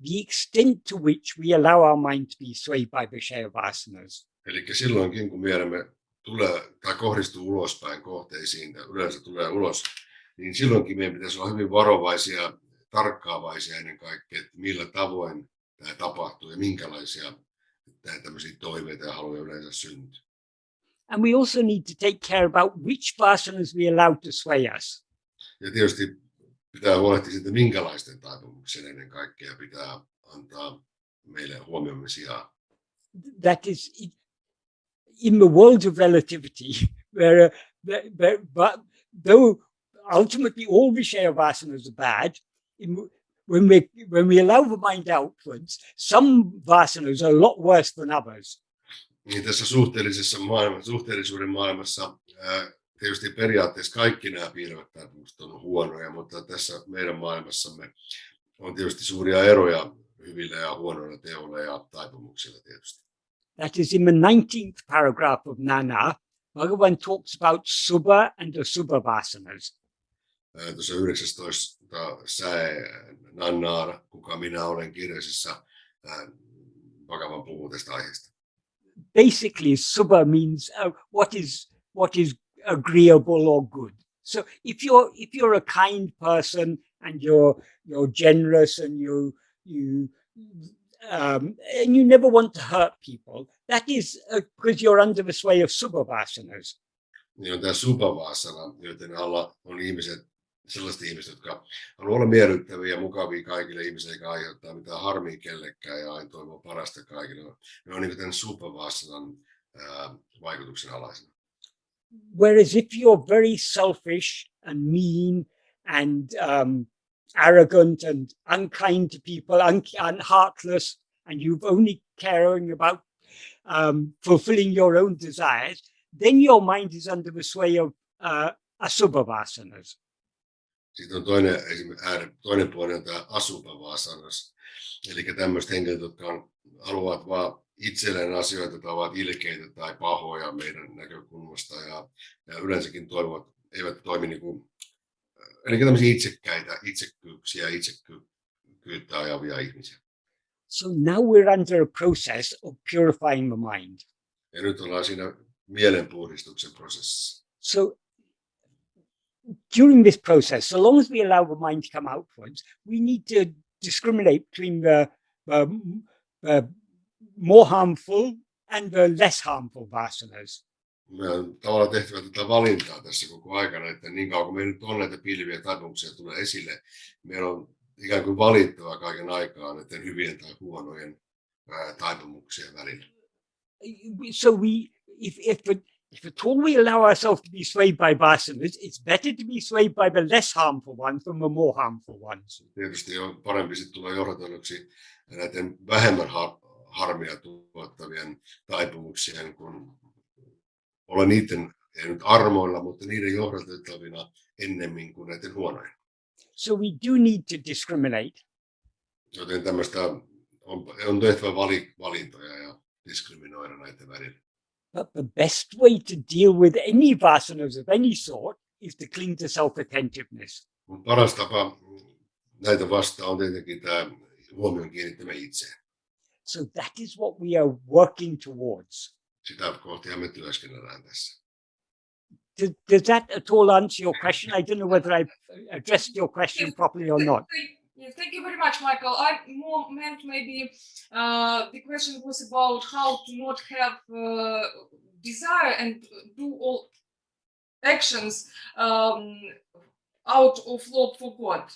the extent to which we allow our mind to be swayed by the vasanas. Eli silloinkin, kun mielemme tulee tai kohdistuu ulospäin kohteisiin, tai yleensä tulee ulos, niin silloinkin meidän pitäisi olla hyvin varovaisia, tarkkaavaisia ennen kaikkea, että millä tavoin tämä tapahtuu ja minkälaisia tämmöisiä toiveita ja haluja yleensä syntyy. And we also need to take care about which vasanas we allow to sway us. Ja tietysti pitää huolehtia siitä, minkälaisten taipumuksien ennen kaikkea pitää antaa meille huomiomme sijaan. That is in the world of relativity, where though ultimately all the vasanas are bad, when we allow the mind outwards, some vasanas are a lot worse than others. Niin tässä suhteellisuuden maailmassa tietysti periaatteessa kaikki nämä piilevät taipumukset on huonoja, mutta tässä meidän maailmassamme on tietysti suuria eroja hyvillä ja huonoilla teoilla ja taipumuksilla tietysti. That is in the 19th paragraph of Nāṉ Ār, Bhagavan talks about subha and asubha vasanas. Tuossa 19. säe Nāṉ Ār, kuka minä olen kirjasessa, Bhagavan puhuu tästä aiheesta. Basically, subha means what is agreeable or good. So if you're a kind person and you're generous and and you never want to hurt people, that is because you're under the sway of subha vasanas. Niin on tämä subha-vasana, joten alla on sellaiset ihmiset, jotka haluaa olla miellyttäviä ja mukavia kaikille ihmisille, eikä aiheuttaa mitään harmia kellekään ja aina toivoo parasta kaikille. Ne on niin kuin tämän subha-vasanan vaikutuksen alaisena. Whereas if you're very selfish and mean and arrogant and unkind to people, heartless, and you're only caring about fulfilling your own desires, then your mind is under the sway of asubha vasanas. Sitten on toinen puoli on tämä asubha vasanas, eli tämmöiset henkilöt, jotka haluavat vaan itselleen asioita tai ovat ilkeitä tai pahoja meidän näkökulmasta ja yleensäkin eivät toimi niin kuin, eli tämmöisiä itsekkäitä, itsekkyyksiä, itsekkyyttä ajavia ihmisiä. So now we're under a process of purifying the mind. Ja nyt ollaan siinä mielenpuhdistuksen prosessissa. So during this process, so long as we allow the mind to come outwards, we need to discriminate between the more harmful and the less harmful vasanas. Me on tavallaan tehtävä tätä valintaa tässä koko aikana, että niin kauan kun meillä nyt on näitä piilviä taipumuksia tulee esille, meillä on ikään kuin valittava kaiken aikaa näiden hyvien tai huonojen taipumuksien välillä. So if at all we allow ourselves to be swayed by vasanas, it's better to be swayed by the less harmful ones than the more harmful ones. Tietysti on parempi sitten tulla johdatelluksi näiden vähemmän harmia tuottavien taipumuksien, kun olla niiden, ei nyt armoilla, mutta niiden johdateltavina ennemmin kuin näiden huonojen. So we do need to discriminate. Joten tämmöistä on tehtävä valintoja ja diskriminoida näiden välillä. But the best way to deal with any vasanas of any sort is to cling to self-attentiveness. Paras tapa näitä vastaan on tietenkin tämä huomion kiinnittäminen itseen. So that is what we are working towards. Sitä kohtia me työskennellään tässä. Does that at all answer your question? I don't know whether I addressed your question properly or not. Yes, thank you very much, Michael. I more meant maybe the question was about how to not have desire and do all actions out of love for God.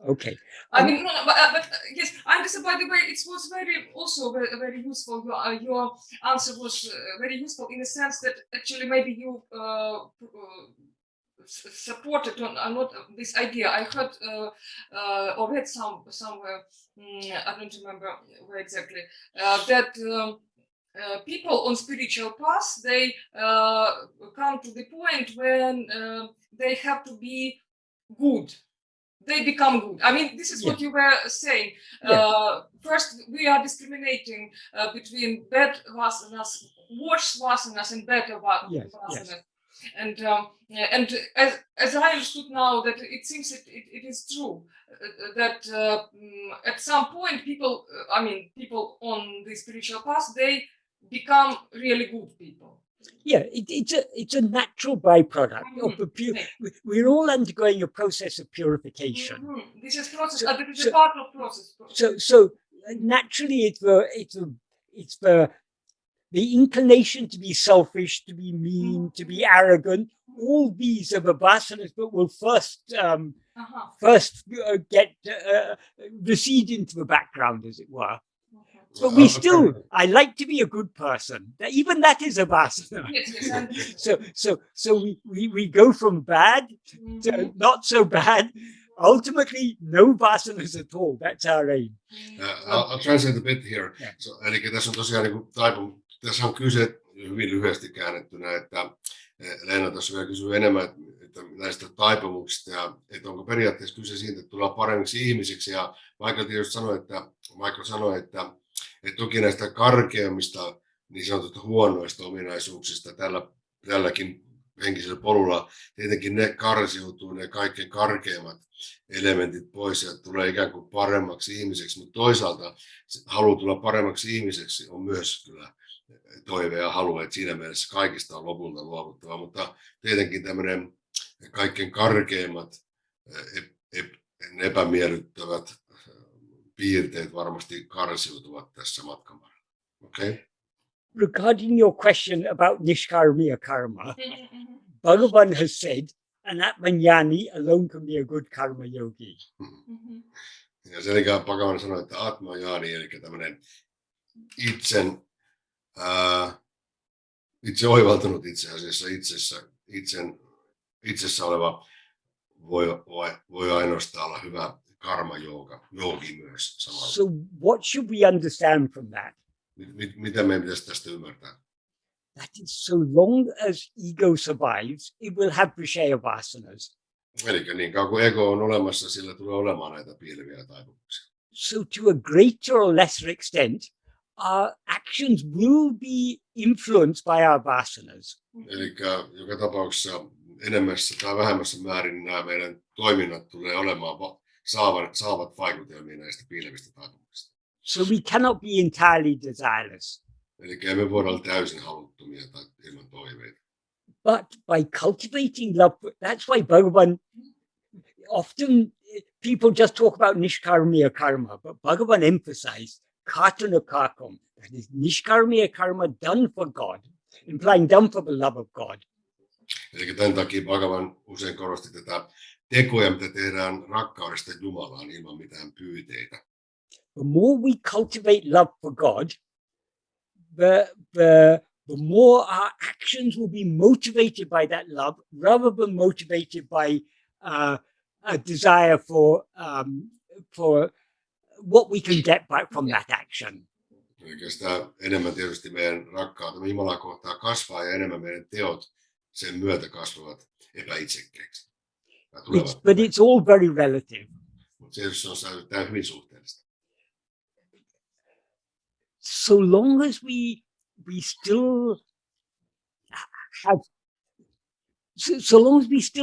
Okay. I mean, no, but yes, Anders, by the way, it was very useful. Your answer was very useful in the sense that actually maybe you supported not this idea. I heard or read somewhere, I don't remember where exactly, that people on spiritual paths, they come to the point when they have to be good. They become good. I mean, this is what you were saying. First, we are discriminating between bad vasanas, worse vasanas, and better vasanas. Yes. And as I understood now, that it seems it is true that at some point people on the spiritual path, they become really good people. Yeah, it's a natural byproduct of the we're all undergoing a process of purification. This is process. This is a part of process. So naturally, it's the inclination to be selfish, to be mean, to be arrogant. All these are the vasanas that will first recede into the background, as it were. But we still, I like to be a good person. Even that is a vasana. Yes. So we go from bad to not so bad. Ultimately, no vasanas at all. That's our aim. I'll translate a bit here. So, eli tässä on tosiaan tässä on kyse hyvin lyhyesti käännettynä, että Leena tuossa vielä kysyy enemmän että näistä taipumuksista ja että onko periaatteessa kyse siitä, että tullaan paremmiksi ihmisiksi. Ja Michael tietysti sanoi, että toki näistä karkeammista niin sanotusta huonoista ominaisuuksista tälläkin henkisellä polulla tietenkin ne karsiutuu, ne kaikkein karkeimmat elementit pois ja tulee ikään kuin paremmaksi ihmiseksi, mutta toisaalta halu tulla paremmaksi ihmiseksi on myös kyllä toive ja halu, että siinä mielessä kaikista on lopulta luovuttava, mutta tietenkin tämmöinen kaikkein karkeimmat epämiellyttävät piirteet varmasti karsiutuvat tässä matkan varrella. Okay? Regarding your question about nishkarmiya karma, Bhagavan has said, an Atmajnani alone can be a good karma yogi. Ja sen jälkeen Bhagavan sanoi, että Atma-vichara, eli tämmöinen itse oivaltunut itse asiassa itsessä oleva voi ainoastaan olla hyvä karma yogi myös samalla. So what should we understand from that? Mitä meidän pitäisi tästä ymmärtää? That is, so long as ego survives, it will have vishaya vasanas. Eli niin kauan kuin ego on olemassa, sillä tulee olemaan näitä piileviä taipumuksia. So to a greater or lesser extent, our actions will be influenced by our vasanas. Eli joka tapauksessa enemmässä tai vähemmässä määrin nämä meidän toiminnat tulee olemaan saavat vaikutelmia näistä piilevistä taipumuksista. So we cannot be entirely desireless. Eli emme voi olla täysin haluttomia tai ilman toiveita. But by cultivating love, that's why Bhagavan, often people just talk about nishkarmiya karma, but Bhagavan emphasized kartana karkam, that is nishkarmiya karma done for God, implying done for the love of God. Eli tämän takia Bhagavan usein korosti tätä tekoja, mitä tehdään rakkaudesta Jumalaan ilman mitään pyyteitä. The more we cultivate love for God, the more our actions will be motivated by that love, rather than motivated by a desire for what we can get back from that action. Eli sitä enemmän tietysti meidän rakkautemme Jumalaa kohtaan kasvaa ja enemmän meidän teot sen myötä kasvavat epäitsekkeiksi. But it's all very relative. Mutta se on tämä hyvin suhteellista. So long as we still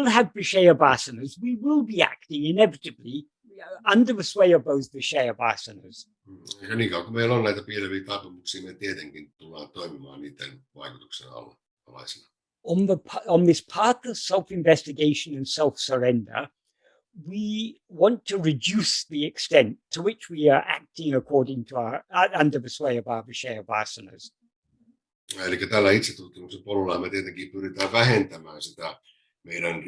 have vishaya vasanas, we will be acting inevitably under the sway of those vishaya vasanas. Ja niin kauan kun meillä on näitä piileviä taipumuksia, me tietenkin tullaan toimimaan niiden vaikutuksen alaisena. On this path of self-investigation and self-surrender, we want to reduce the extent to which we are acting according to under the sway of our vishaya vasanas. Eli tällä itsetutkimuksen polulla me tietenkin pyritään vähentämään sitä meidän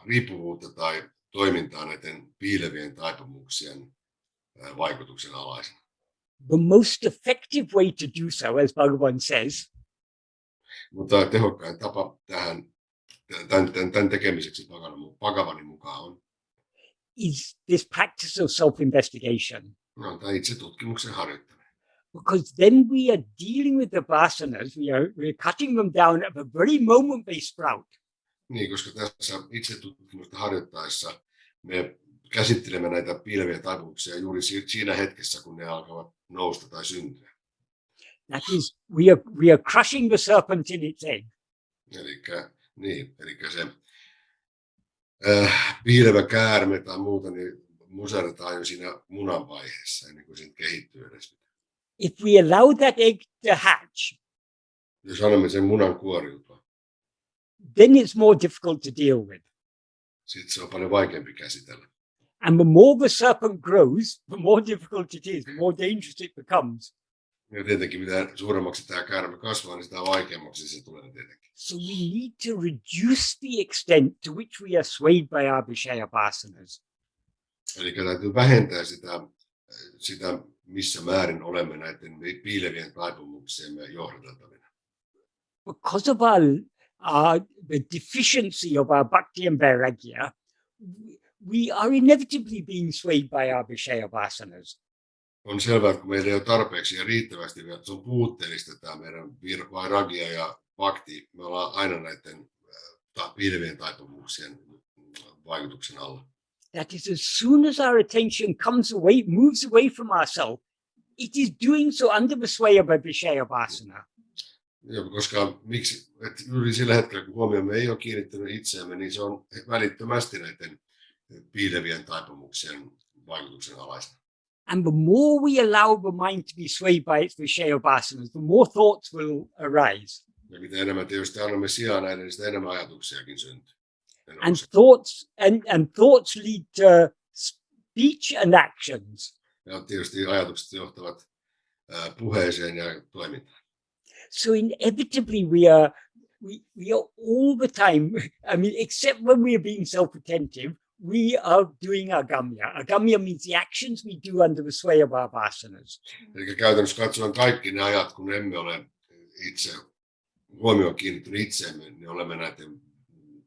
riippuvuutta tai toimintaa näiden piilevien taipumuksien vaikutuksen alaisena. The most effective way to do so, as Bhagavan says, Mutta tehokkain tapa tämän tekemiseksi Bhagavanin mukaan on is this practice of self-investigation. tämä itse tutkimuksen harjoittaminen. Because then we are dealing with the vasanas, we're cutting them down at the very moment they sprout. Niin, koska tässä itse tutkimusta harjoittaessa me käsittelemme näitä piileviä taipumuksia juuri siinä hetkessä, kun ne alkavat nousta tai syntyä. That is, we are crushing the serpent in its egg. Eli se piilevä käärme tai muuta, niin muserretaan jo siinä munan vaiheessa, ennen kuin siitä kehittyy edes. If we allow that egg to hatch, Jos annamme sen munan kuoriutua, then it's more difficult to deal with. sitten se on paljon vaikeampi käsitellä. And the more the serpent grows, the more difficult it is, the more dangerous it becomes. Ja tietenkin mitä suuremmaksi tämä käärme kasvaa, niin sitä vaikeammaksi se tulee tietenkin. So we need to reduce the extent to which we are swayed by our vishaya vasanas. Eli täytyy vähentää sitä, missä määrin olemme näiden piilevien taipumuksiemme johdateltavina. Because of the deficiency of our bhakti and vairāgya, we are inevitably being swayed by our vishaya vasanas. On selvää, että kun meillä ei ole tarpeeksi ja riittävästi, se on puutteellista tämä meidän vairāgya ja bhakti, me ollaan aina näiden piilevien taipumuksien vaikutuksen alla. That is, as soon as our attention moves away from ourselves, it is doing so under the sway of a vishaya vasana. Ja koska miksi, että juuri sillä hetkellä, kun huomiomme ei ole kiinnittynyt itseämme, niin se on välittömästi näiden piilevien taipumuksien vaikutuksen alaisena. And the more we allow the mind to be swayed by its vishaya vasanas, the more thoughts will arise. Ja mitä enemmän tietysti annamme sijaa näille, niin sitä enemmän ajatuksiakin syntyy. And thoughts lead to speech and actions. Ja tietysti ajatukset johtavat puheeseen ja toimintaan. So inevitably we are all the time, I mean, except when we are being self-attentive, we are doing agamya. Agamya means the actions we do under the sway of our vasanas. Eli käytännössä katsoen kaikki ne ajat, kun emme ole itse huomioon kiinnittyneet itseemme, niin olemme näiden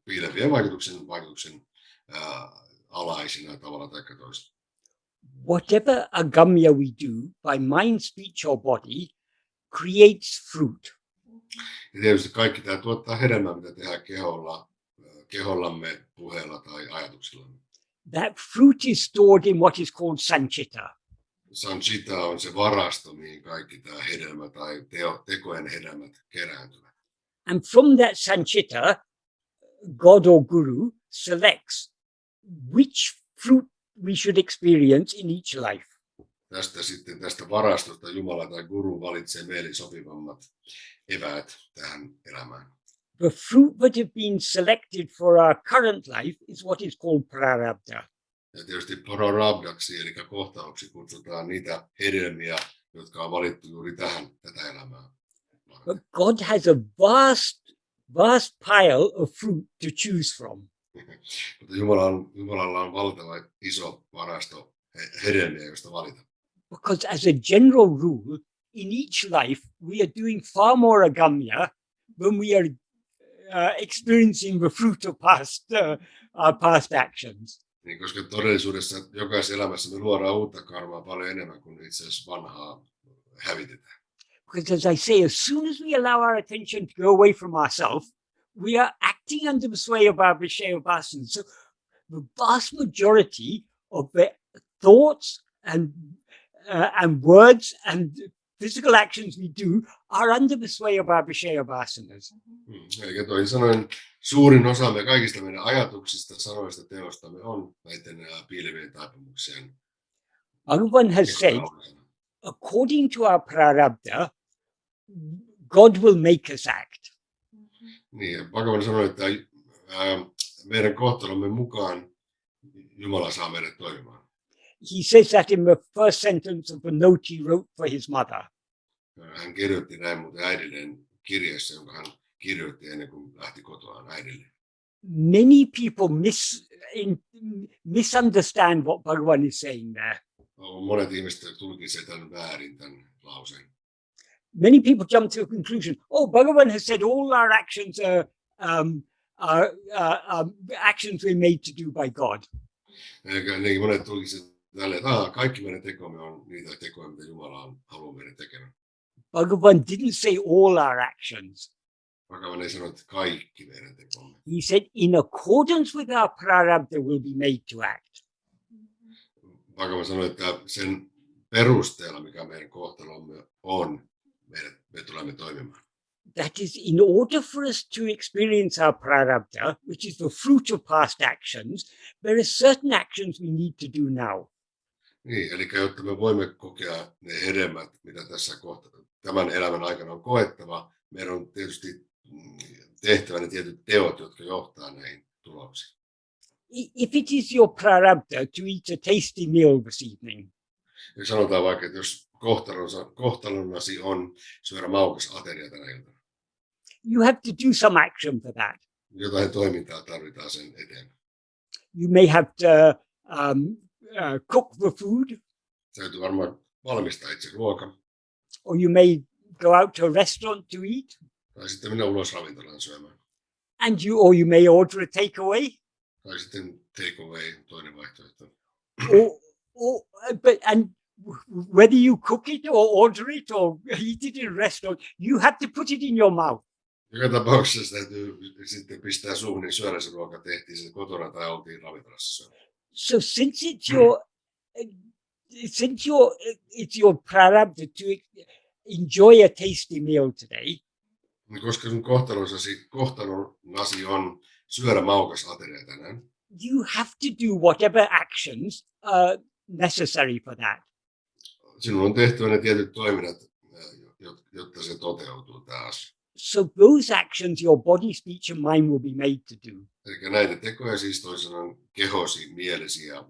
piilevien vaikutuksen alaisina tavalla tai toisella. Whatever agamya we do by mind, speech or body creates fruit. Ja tietysti kaikki tämä tuottaa hedelmää, mitä tehdään kehollamme, puheella tai ajatuksillamme. That fruit is stored in what is called sanchita. Sanchita on se varasto, mihin kaikki tämä hedelmä tai tekojen hedelmät kerääntyvät. And from that sanchita, God or Guru selects which fruit we should experience in each life. Tästä varastosta Jumala tai Guru valitsee meille sopivammat eväät tähän elämään. The fruit that have been selected for our current life is what is called prarabdha. Ja tietysti prarabdaksi, eli kohtaloksi kutsutaan niitä hedelmiä, jotka on valittu juuri tätä elämää. But God has a vast pile of fruit to choose from. Mutta Jumalalla on valtava iso varasto hedelmiä, joista valita. Because as a general rule, in each life, we are doing far more agamya when we are experiencing the fruit of our past actions. Niin, koska todellisuudessa jokaisessa elämässä me luodaan uutta karmaa paljon enemmän kuin itse asiassa vanhaa hävitetään. Because as I say, as soon as we allow our attention to go away from ourselves, we are acting under the sway of our vishaya vasanas. So the vast majority of the thoughts and words and physical actions we do are under the sway of our vishaya vasanas. Eli toisin sanoen suurin osa kaikista meidän ajatuksista, sanoista, teostamme on näiden piilevien taipumuksien. Bhagavan has said, according to our prarabdha, God will make us act. Niin, Bhagavan sanoi, että meidän kohtalomme mukaan Jumala saa meidät toimimaan. He says that in the first sentence of the note he wrote for his mother. Hän kirjoitti näin muuten äidilleen kirjeessä, jonka hän kirjoitti ennen kuin lähti kotoaan äidille. many people misunderstand what Bhagavan is saying there. Monet ihmiset tulkitsevat tämän väärin tämän lauseen. Many people jump to a conclusion. Oh, Bhagavan has said all our actions are actions we're made to do by God. Niin monet tulkitsevat tälle, että kaikki meidän tekomme on niitä tekoja, mitä Jumala haluaa meidän tekemään. Bhagavan didn't say all our actions. Bhagavan ei sano, että kaikki meidän tekomme. He said, in accordance with our prarabdha, will be made to act. Bhagavan sanoi, että sen perusteella, mikä meidän kohtalomme on, me tulemme toimimaan. That is, in order for us to experience our prarabdha, which is the fruit of past actions, there are certain actions we need to do now. Niin, eli jotta me voimme kokea ne hedelmät, mitä tässä tämän elämän aikana on koettava, meidän on tietysti tehtävä ne tietyt teot, jotka johtaa näihin tuloksiin. If it is your prarabdha to eat a tasty meal this evening, Ja sanotaan vaikka, että jos kohtalonnasi on syödä maukas ateria tänä iltana, you have to do some action for that. jotain toimintaa tarvitaan sen eteen. You may have to cook the food, Täytyy varmaan valmistaa itse ruoka, or you may go out to a restaurant to eat, tai sitten mennä ulos ravintolaan syömään. or you may order a takeaway, Tai sitten take away, toinen vaihtoehto. and whether you cook it or order it or eat it in a restaurant, you have to put it in your mouth. Joka tapauksessa täytyy sitten pistää suuhun, niin syödä se ruoka, tehtiin se kotona tai oltiin ravintolassa syömään. So since it's your prarabdha to enjoy a tasty meal today, Koska sun kohtalonasi on syödä maukas ateria tänään, you have to do whatever actions are necessary for that. sinun on tehtävä ne tietyt toiminnat, jotta se toteutuu tämä asia. So those actions your body, speech and mind will be made to do. Eli näitä tekoja siis toisin sanoen kehosi, mielesi ja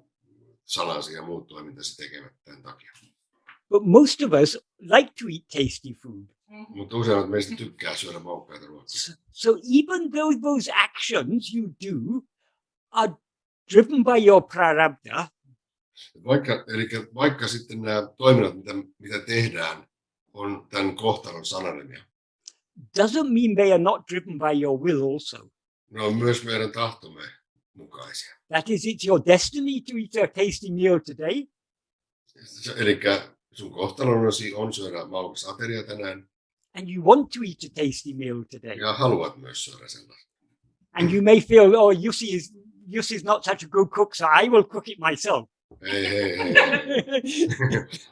sanasi ja muut toimintasi tekevät tämän takia. But most of us like to eat tasty food. Mutta useimmat meistä tykkää syödä maukkaita ruokaa. So even though those actions you do are driven by your prarabdha, Vaikka sitten nämä toiminnat, mitä tehdään, on tämän kohtalon sananemia. doesn't mean they are not driven by your will also. Ne on myös meidän tahtomme mukaisia. That is, it's your destiny to eat a tasty meal today, Eli sun kohtalonasi on syödä maukas ateria tänään and you want to eat a tasty meal today. ja haluat myös syödä sellaista. And you may feel, oh, Jussi is not such a good cook, so I will cook it myself. Hei.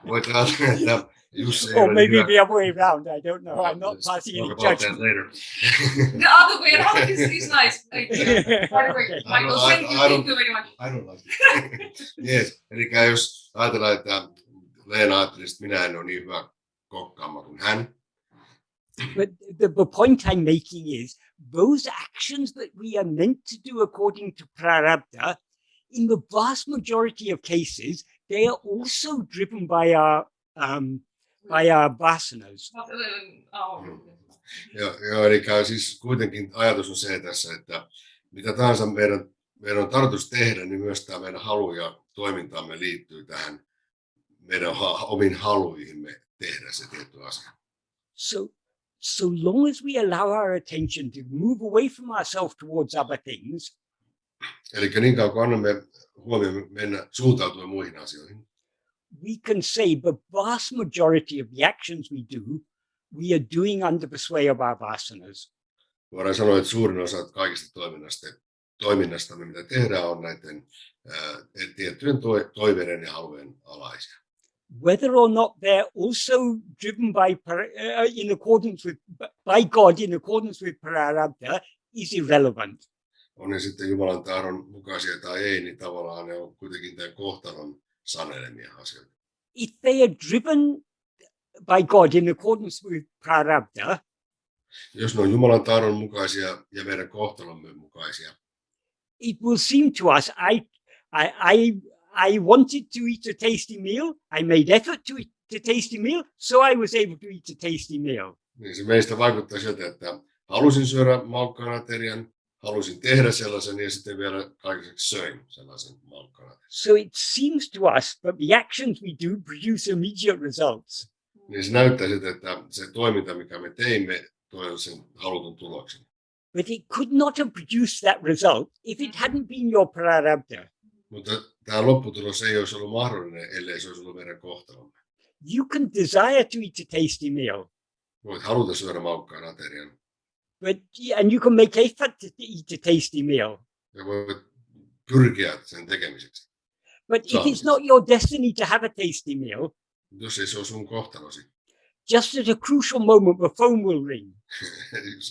Voit ajatella, että Jussi ei Or ole maybe hyvä. the other way around. I don't know. I'm not passing any Talk about that judgment. later. The other way around is nice. By the way, Okay. Michael, thank you very much. I don't like it. Yes. Eli jos ajatellaan, että Leena ajatteli, että minä en ole niin hyvä kokkaama kuin hän. But the point I'm making is those actions that we are meant to do according to prarabdha, in the vast majority of cases, they are also driven by our vasanas. Joo, eli siis kuitenkin ajatus on se tässä, että mitä tahansa meidän on tarkoitus tehdä, niin myös tämä meidän halu ja toimintaamme liittyy tähän meidän omiin haluihimme tehdä se tietty asia. So long as we allow our attention to move away from ourselves towards other things, Eli niin kauan kun annamme huomioon mennä suuntautua muihin asioihin, we can say the vast majority of the actions we do, we are doing under the sway of our vasanas. voidaan sanoa, että suurin osa kaikista toiminnastamme, mitä tehdään, on näiden tiettyjen toiveiden ja halujen alaisia. Whether or not they're also driven by God in accordance with prarabdha is irrelevant. On ne sitten Jumalan tahdon mukaisia tai ei, niin tavallaan ne on kuitenkin tämän kohtalon sanelemia asioita. If they are driven by God in accordance with prarabdha, Jos ne on Jumalan tahdon mukaisia ja meidän kohtalomme mukaisia, it will seem to us, I wanted to eat a tasty meal, I made effort to eat a tasty meal, so I was able to eat a tasty meal. niin se meistä vaikuttaa siltä, että halusin syödä maukkaan aterian, halusin tehdä sellaisen ja sitten vielä kaikiseksi söin sellaisen malkkanaaterin. So it seems to us that the actions we do produce immediate results. Niin se näyttää siltä, että se toiminta, mikä me teimme, toi sen halutun tuloksen. But it could not have produced that result if it hadn't been your prarabdha. Mutta tämä lopputulos ei olisi ollut mahdollinen, ellei se olisi ollut meidän kohtalomme. You can desire to eat a tasty meal, Voit haluta syödä maukkaan aterian and you can make effort to eat a tasty meal. ja voit pyrkiä sen tekemiseksi. But if it's not your destiny to have a tasty meal, Jos ei se ole sun kohtalosi, just at a crucial moment, the phone will ring.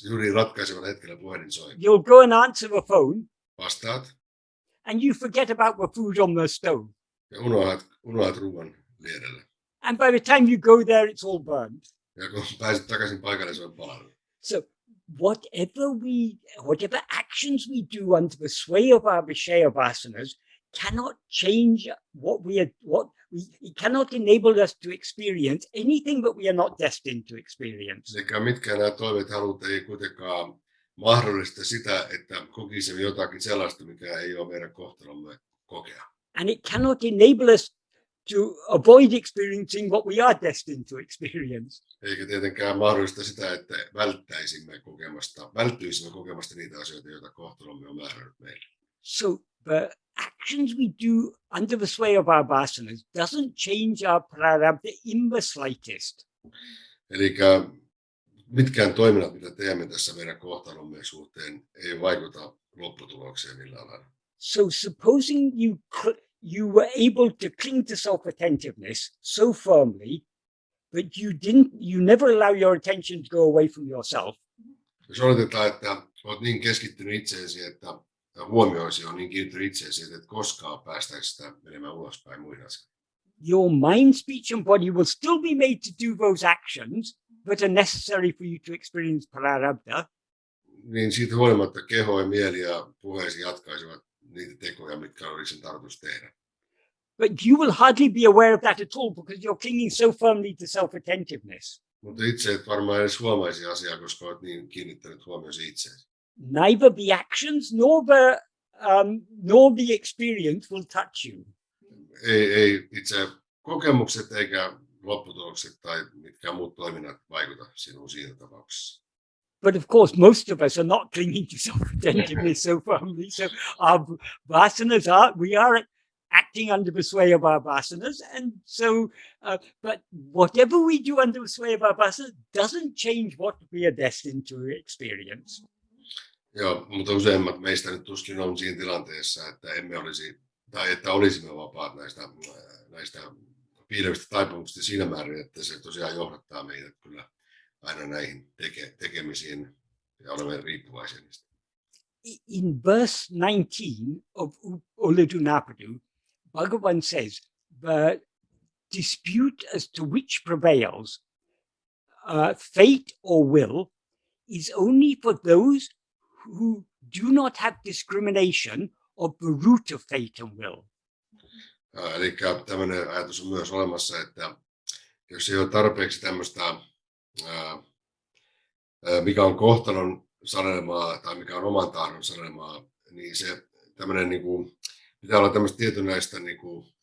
juuri ratkaisevalla hetkellä puhelin soi. You'll go and answer the phone, Vastaat and you forget about the food on the stove. ja unohdat ruoan liedelle. And by the time you go there, it's all burned. Ja kun pääset takaisin paikalle, se on palannut. So whatever actions we do under the sway of our Vishaya vasanas cannot change it cannot enable us to experience anything that we are not destined to experience. Sekä mitkään nämä toiveet halut ei kuitenkaan mahdollista sitä, että kokisimme jotakin sellaista, mikä ei ole meidän kohtalomme kokea. And it cannot enable us to avoid experiencing what we are destined to experience. Eikä tietenkään mahdollista sitä, että välttyisimme kokemasta niitä asioita, joita kohtalomme on määrännyt meille. So the actions we do under the sway of our vasanas doesn't change our prarabdha in the slightest. Eli mitkään toiminnat, mitä teemme tässä meidän kohtalomme suhteen, ei vaikuta lopputulokseen millään lailla. So supposing you were able to cling to self-attentiveness so firmly that you never allow your attention to go away from yourself. Jos oletetaan, että olet niin keskittynyt itseesi, että huomioisi on niin kiinnittänyt itseesi, että et koskaan päästäisi sitä menemään ulospäin muihin asioihin. Your mind, speech and body will still be made to do those actions that are necessary for you to experience prarabdha. Niin siitä huolimatta keho ja mieli ja puheesi jatkaisivat niitä tekoja, mitkä olisi sen tarkoitus tehdä. But you will hardly be aware of that at all because you're clinging so firmly to self-attentiveness. Mutta itse et varmaan edes huomaisi asiaa, koska olet niin kiinnittänyt huomiosi itseesi. Neither the actions nor the experience will touch you. Ei itse kokemukset eikä lopputulokset tai mitkään muut toiminnat vaikuta sinuun siinä tapauksessa. But of course, most of us are not clinging to self-attentiveness so firmly. So our vasanas we are acting under the sway of our vasanas. And so, but whatever we do under the sway of our vasanas doesn't change what we are destined to experience. Joo, mutta useimmat meistä nyt tuskin on siinä tilanteessa, että emme olisi, tai että olisimme vapaat näistä piilevistä taipumuksista siinä määrin, että se tosiaan johdattaa meidät kyllä aina näihin tekemisiin ja olemme riippuvaisia niistä. In verse 19 of Uḷḷadu Nāṛpadu, Bhagavan says, the dispute as to which prevails, fate or will, is only for those who do not have discrimination of the root of fate and will. Eli tämmöinen ajatus on myös olemassa, että jos ei ole tarpeeksi tämmöistä, mikä on kohtalon sanelemaa tai mikä on oman tahdon sanelemaa, niin se tämmöinen niin kuin, pitää olla tämmöistä tietynlaista niin kuin,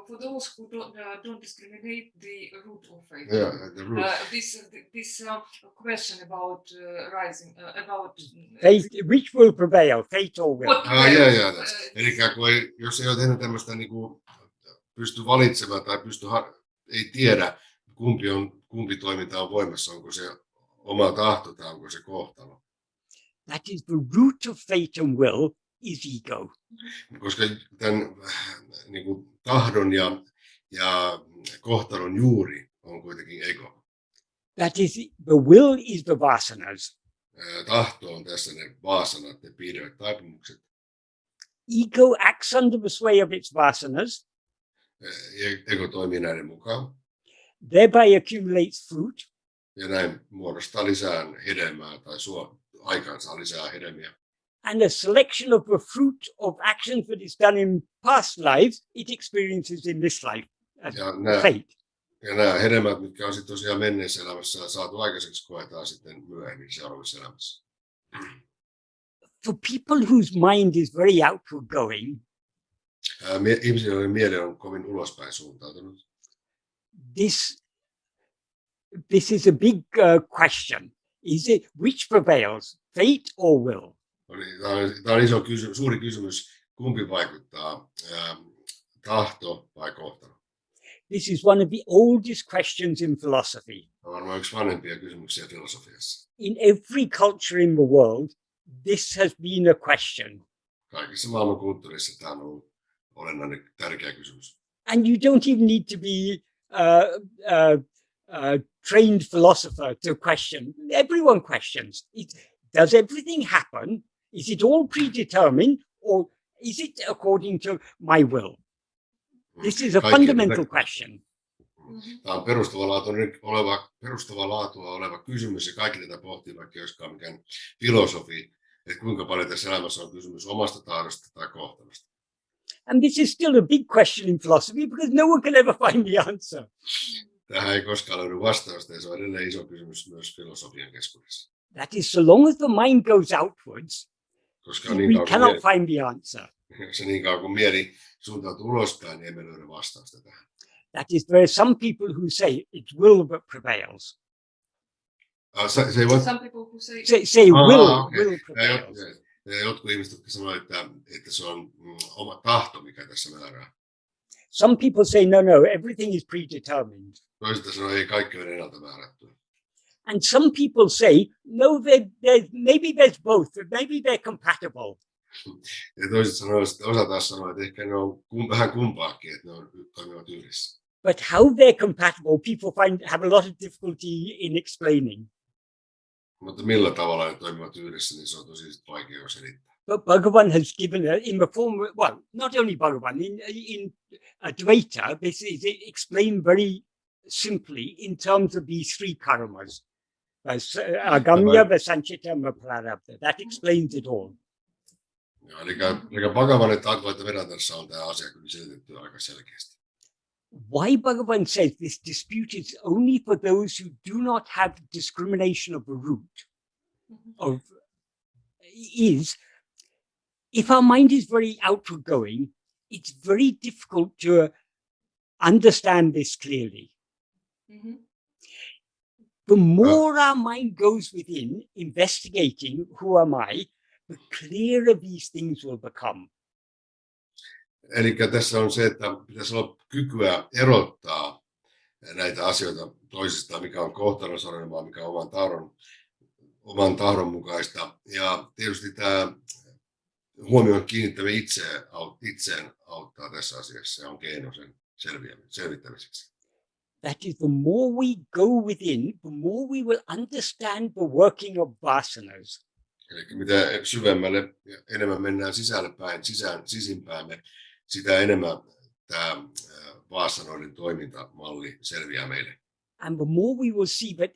for those who don't discriminate the root of fate. Yeah, the root. This question about rising, about Fate, which will prevail, fate or will? Eli jos ei ole tehnyt tämmöistä niin kuin, pysty valitsemaan tai ei tiedä, kumpi toiminta on voimassa, onko se oma tahto tai onko se kohtalo. That is the root of fate and will is ego. Koska tämän niin kuin, tahdon ja kohtalon juuri on kuitenkin ego. That is, the will is the vasanas. Tahto on tässä ne vāsanat, ne piirreet taipumukset. Ego acts under the sway of its vasanas. Ego toimii näiden mukaan. Thereby accumulates fruit. Ja näin muodostaa lisää hedelmää tai aikaansaa lisää hedelmiä. And a selection of the fruit of actions that is done in past lives, it experiences in this life as fate. Ja nämä hedelmät, mitkä on sitten tosiaan menneessä elämässä saatu aikaiseksi, koetaan sitten myöhemmin seuraavassa elämässä. For people whose mind is very outward going, Ihmisillä, joiden mieli on kovin ulospäin suuntautunut. this is a big question. Is it which prevails, fate or will? Tämä on iso suuri kysymys. Kumpi vaikuttaa, tahto vai kohtalo? This is one of the oldest questions in philosophy. Tämä on varmaan yksi vanhempia kysymyksiä filosofiassa. In every culture in the world, this has been a question. Kaikissa maailman kulttuurissa tämä on ollut olennainen, tärkeä kysymys. And you don't even need to be trained philosopher to question. Everyone questions. Does everything happen? Is it all predetermined, or is it according to my will? This is a fundamental question. Tämä on perustavaa laatua oleva kysymys, ja kaikki tätä pohtii, vaikka joskaan mikään filosofi, että kuinka paljon tässä elämässä on kysymys omasta tahdosta tai kohtalosta. And this is still a big question in philosophy because no one can ever find the answer. Tähän ei koskaan löydy vastausta, ja se on edelleen iso kysymys myös filosofian keskuudessa. That is, so long as the mind goes outwards, Koska we cannot find the answer. Se niin kauan kun mieli suuntautuu ulospäin, niin emme löydä vastausta tähän. That is, there are some people who say it's will that prevails. Some people who say Say will okay. prevails. Ja jotkut ihmiset, jotka sanoo, että se on oma tahto, mikä tässä määrää. Some people say, no, everything is predetermined. Toiset sanoo, ei kaikki ole ennalta määrättyä. And some people say, no, maybe there's both, maybe they're compatible. Ja toiset sanoo, että osa taas sanoo, että ehkä ne on vähän kumpaakin, että ne toimivat yhdessä. But how they're compatible, people have a lot of difficulty in explaining. Mutta millä tavalla ne toimivat yhdessä, niin se on tosi vaikea selittää. But Bhagavan has given in the form, well, not only Bhagavan, in Advaita, this is explained very simply in terms of these three karmas. Agamya, Vasanchita, and Prarabdha. That explains it all. Eli Bhagavan ja Advaita Vedantassa on tämä asia kyllä selitetty aika selkeästi. Why Bhagavan says this dispute is only for those who do not have discrimination of the root is, if our mind is very outward going, it's very difficult to understand this clearly. The more our mind goes within, investigating who am I, the clearer these things will become. Eli tässä on se, että pitäisi olla kykyä erottaa näitä asioita toisistaan, mikä on kohtalon sanomaa, mikä on oman tahdon mukaista. Ja tietysti tämä huomion kiinnittäminen itseen auttaa tässä asiassa ja on keino sen selvittämiseksi. That is, the more we go within, the more we will understand the working of vasanas. Eli mitä syvemmälle ja enemmän mennään sisimpäämme, sitä enemmän tämä vasanoiden toimintamalli selviää meille. And the more we will see that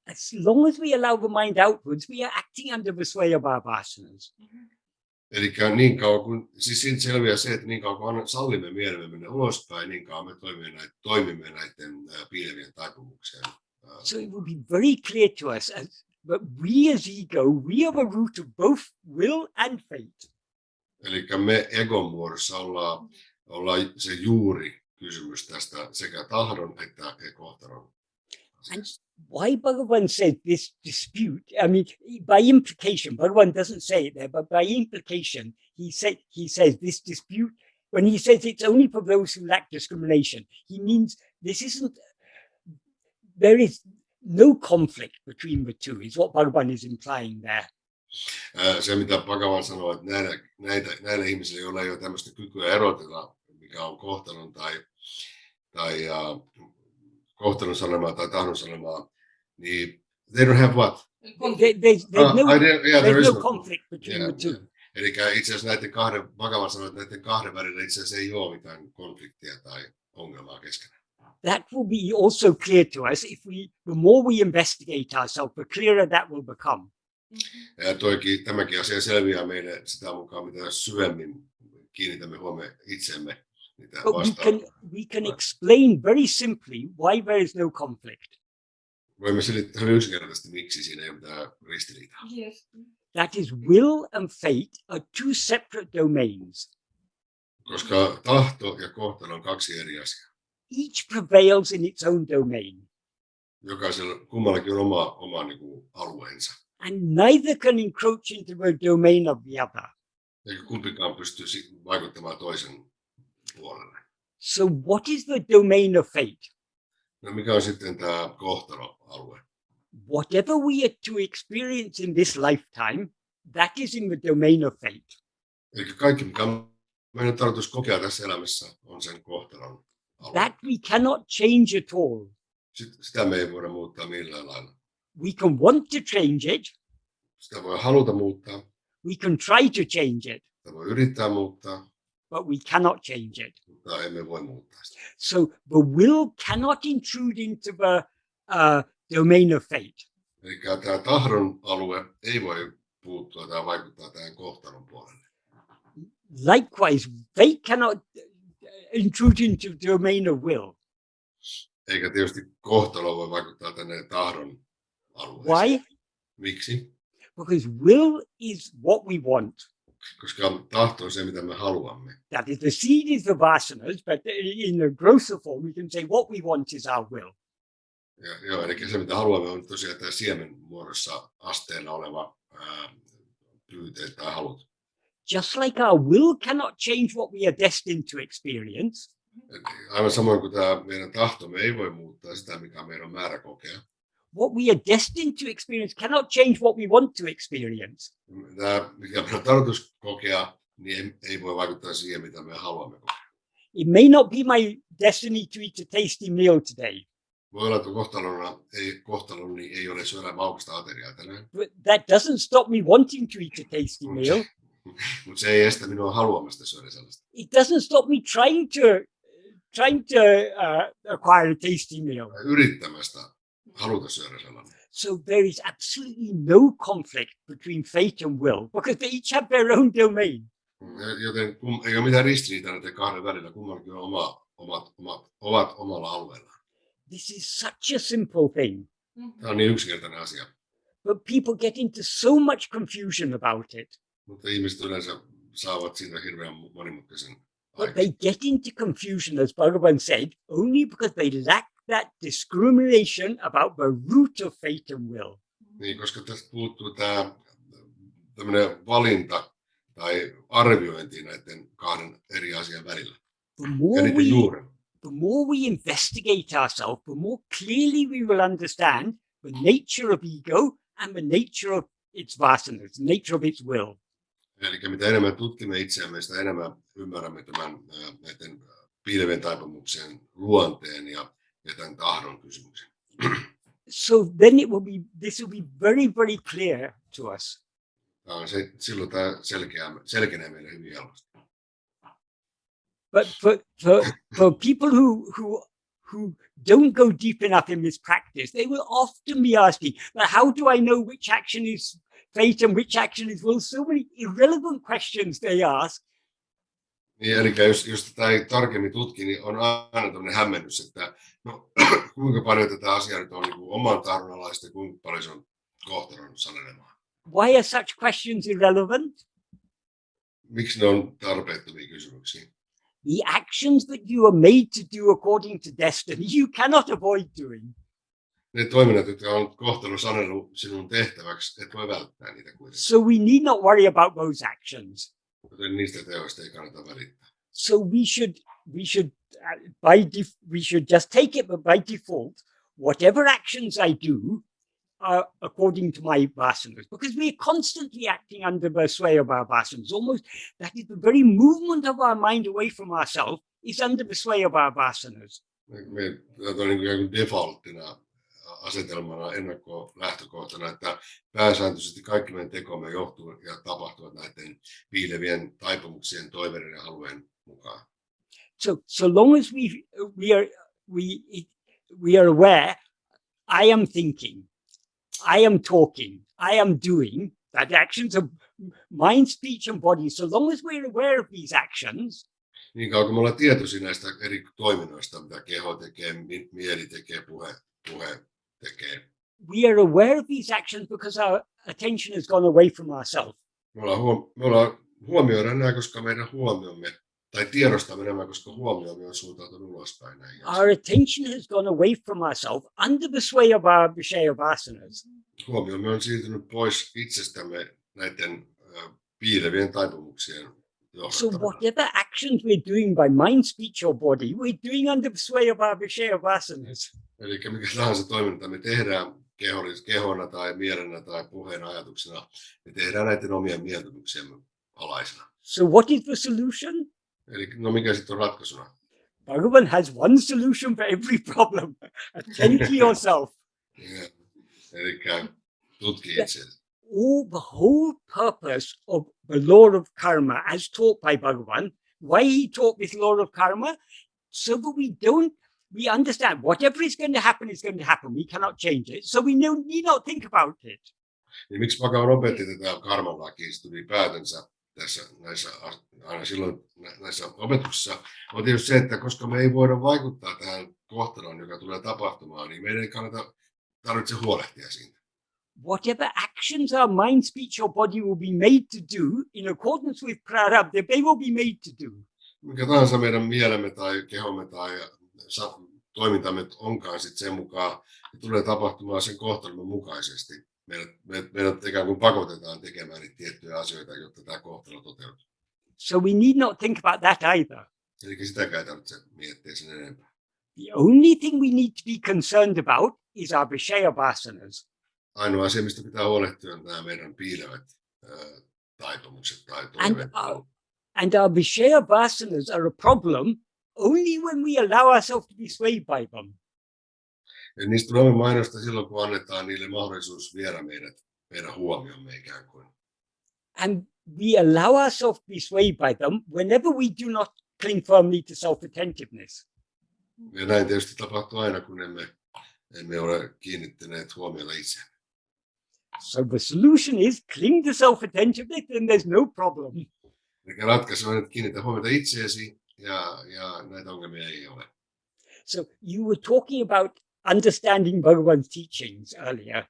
as long as we allow the mind outwards, we are acting under the sway of our vasanas. Eli niin kauan kun, siis siitä selviää se, että niin kauan kun sallimme mielemme mennä ulospäin, niin kauan me toimimme näiden piilevien taipumuksien. So it will be very clear to us that we as ego, we are the root of both will and fate. Eli me egon muodossa ollaan se juuri kysymys tästä sekä tahdon että kohtalon. And why Bhagavan says this dispute, I mean, by implication, Bhagavan doesn't say it there, but by implication, he says this dispute, when he says it's only for those who lack discrimination, he means there is no conflict between the two, is what Bhagavan is implying there. Se, mitä Bhagavan sanoo, että näille ihmisille, joilla ei ole tämmöistä kykyä erotella, mikä on kohtalon tai kohtalon sanomaa tai tahdon sanomaa, niin they don't have what? There's no conflict between the two. Eli itse asiassa Bhagavan sanoo, että näiden kahden välillä itse asiassa ei ole mitään konfliktia tai ongelmaa keskenään. That will be also clear to us the more we investigate ourselves, the clearer that will become. Ja tämäkin asia selviää meille sitä mukaan, mitä syvemmin kiinnitämme huomioon itsemme, niitä But vastaan. we can explain very simply why there is no conflict. Voimme selittää hyvin yksinkertaisesti, miksi siinä ei ole mitään ristiriitaa. Yes. That is, will and fate are two separate domains. Koska tahto ja kohtalo on kaksi eri asiaa. Each prevails in its own domain, Jokaisella kummallakin on oma niin kuin alueensa. and neither can encroach into the domain of the other. Eikä kumpikaan pysty vaikuttamaan toisen puolelle. So what is the domain of fate? No mikä on sitten tämä kohtaloalue? Whatever we are to experience in this lifetime, that is in the domain of fate. Eli kaikki, mikä meidän on tarkoitus kokea tässä elämässä, on sen kohtalon alue. That we cannot change at all. Sitä me ei voida muuttaa millään lailla. We can want to change it. Sitä voi haluta muuttaa, We can try to change it, sitä voi yrittää muuttaa, but we cannot change it. mutta emme voi muuttaa sitä. So the will cannot intrude into the domain of fate. Eli tämä tahdon alue ei voi puuttua tai vaikuttaa tähän kohtalon puolelle. Likewise, fate cannot intrude into the domain of will. Eikä tietysti kohtalo voi vaikuttaa tänne tahdon alueeseen. Why? Miksi? Because will is what we want. Koska tahto on se, mitä me haluamme. That is, the seed is the vasanas, but in the grosser form, we can say what we want is our will. Joo, eli se, mitä haluamme, on tosiaan tämä siemen muodossa asteella oleva pyyteet tai halut. Just like our will cannot change what we are destined to experience, Aivan samoin kuin tämä meidän tahtomme ei voi muuttaa sitä, mikä meidän on määrä kokea. what we are destined to experience cannot change what we want to experience. Tämä, mikä meidän on tarkoitus kokea, niin ei voi vaikuttaa siihen, mitä me haluamme kokea. It may not be my destiny to eat a tasty meal today, Voi olla, että kohtaloni ei ole syödä maukasta ateriaa tänään, but that doesn't stop me wanting to eat a tasty meal. mutta se ei estä minua haluamasta syödä sellaista. It doesn't stop me trying to acquire a tasty meal. Yrittämästä haluta syödä sellainen. So there is absolutely no conflict between fate and will, because they each have their own domain. Joten ei ole mitään ristiriitaa näiden kahden välillä, kummallakin on ovat omalla alueellaan. This is such a simple thing, Tämä on niin yksinkertainen asia, but people get into so much confusion about it. mutta ihmiset yleensä saavat siitä hirveän monimutkaisen But aikaan. they get into confusion, as Bhagavan said, only because they lack that discrimination about the root of fate and will. Niin, koska tästä puuttuu tämä tämmöinen valinta tai arviointi näiden kahden eri asian välillä. The Ja more niiden we juuren. the more we investigate ourselves, the more clearly we will understand the nature of ego and the nature of its vasanas, the nature of its will. Eli mitä enemmän tutkimme itseämme, sitä enemmän ymmärrämme tämän näiden piilevien taipumuksien luonteen ja tämän tahdon kysymyksen. So then this will be very, very clear to us. Silloin tämä selkenee meille hyvin helposti. But for people who don't go deep enough in this practice, they will often be asking, but how do I know which action is fate and which action is will? So many irrelevant questions they ask. Niin, eli jos tätä ei tarkemmin tutki, niin on aina tämmöinen hämmennys, että no, kuinka paljon tätä asiaa nyt on niin kuin oman tahdon alaista ja kuinka paljon se on kohtalon sanelemaa. Why are such questions irrelevant? Miksi ne on tarpeettomia kysymyksiä? The actions that you are made to do according to destiny, you cannot avoid doing. Ne toiminnat, jotka on kohtalon sanellut sinun tehtäväksi, et voi välttää niitä kuitenkin. So we need not worry about those actions. Joten niistä teoista ei kannata välittää. So we should just take it, but by default, whatever actions I do are according to my vasanas, because we are constantly acting under the sway of our vasanas. Almost that is the very movement of our mind away from ourselves is under the sway of our vasanas. Tämä on niin kuin defaulttina asetelmana lähtökohtana, että pääsääntöisesti kaikki meidän tekomme johtuu ja tapahtuvat näiden piilevien taipumuksien, toiveiden ja halujen mukaan. So long as we are aware, I am thinking, I am talking, I am doing, that actions of mind, speech and body. So long as we're aware of these actions, niin kauan kun me ollaan tietoisia näistä eri toiminnoista, mitä keho tekee, mieli tekee, puhe tekee. We are aware of these actions because our attention has gone away from ourselves. Me huomioidaan nämä, koska meidän huomiomme, tai tiedostamme nämä, koska huomiomme on suuntautunut ulospäin näihin. Our attention has gone away from ourselves under the sway of our vishaya vasanas. Huomiomme on siirtynyt pois itsestämme näiden piilevien taipumuksien So johdattamana. whatever actions we're doing by mind, speech or body, we're doing under the sway of our vishaya vasanas. Eli mikä tahansa toiminta me tehdään kehona tai mielenä tai puheen ajatuksena, me tehdään näiden omien mieltymyksiemme alaisena. So what is the solution? Eli no mikä sitten on ratkaisuna? Bhagavan has one solution for every problem. Attend to yourself. Eli tutki itseäsi. The whole purpose of the law of karma as taught by Bhagavan, why he taught this law of karma, so that we understand whatever is going to happen is going to happen. We cannot change it. So we need not think about it. Niin miksi Bhagavan opetti tätä karmanlakia ylipäätänsä aina silloin näissä opetuksissa, on tietysti se, että koska me ei voida vaikuttaa tähän kohtaloon, joka tulee tapahtumaan, niin meidän ei tarvitse huolehtia siitä. Whatever actions our mind, speech or body will be made to do in accordance with prarabdha, they will be made to do. Mikä tahansa meidän mielemme tai kehomme tai toimintamme onkaan sitten sen mukaan, että tulee tapahtumaan sen kohtalon mukaisesti. Meidät ikään kuin pakotetaan tekemään niitä tiettyjä asioita, jotta tämä kohtalo toteutuu. So we need not think about that either. Eli sitäkään ei tarvitse miettiä sen enempää. The only thing we need to be concerned about is our vishaya vasanas. Ainoa asia, mistä pitää huolehtia, on nämä meidän piilevät taipumukset tai toiveet. And our vishaya vasanas are a problem only when we allow ourselves to be swayed by them. Ja niistä tulee mainosta silloin, kun annetaan niille mahdollisuus viedä meidän huomiomme ikään kuin. And we allow ourselves to be swayed by them whenever we do not cling firmly to self-attentiveness. Ja näin tietysti tapahtuu aina, kun emme ole kiinnittäneet huomiota itseään. So the solution is cling to self-attentiveness and there's no problem. Eli ratkaisu on, että kiinnitä huomiota itseesi ja näitä ongelmia ei ole. So you were talking about understanding Bhagavan's teachings earlier.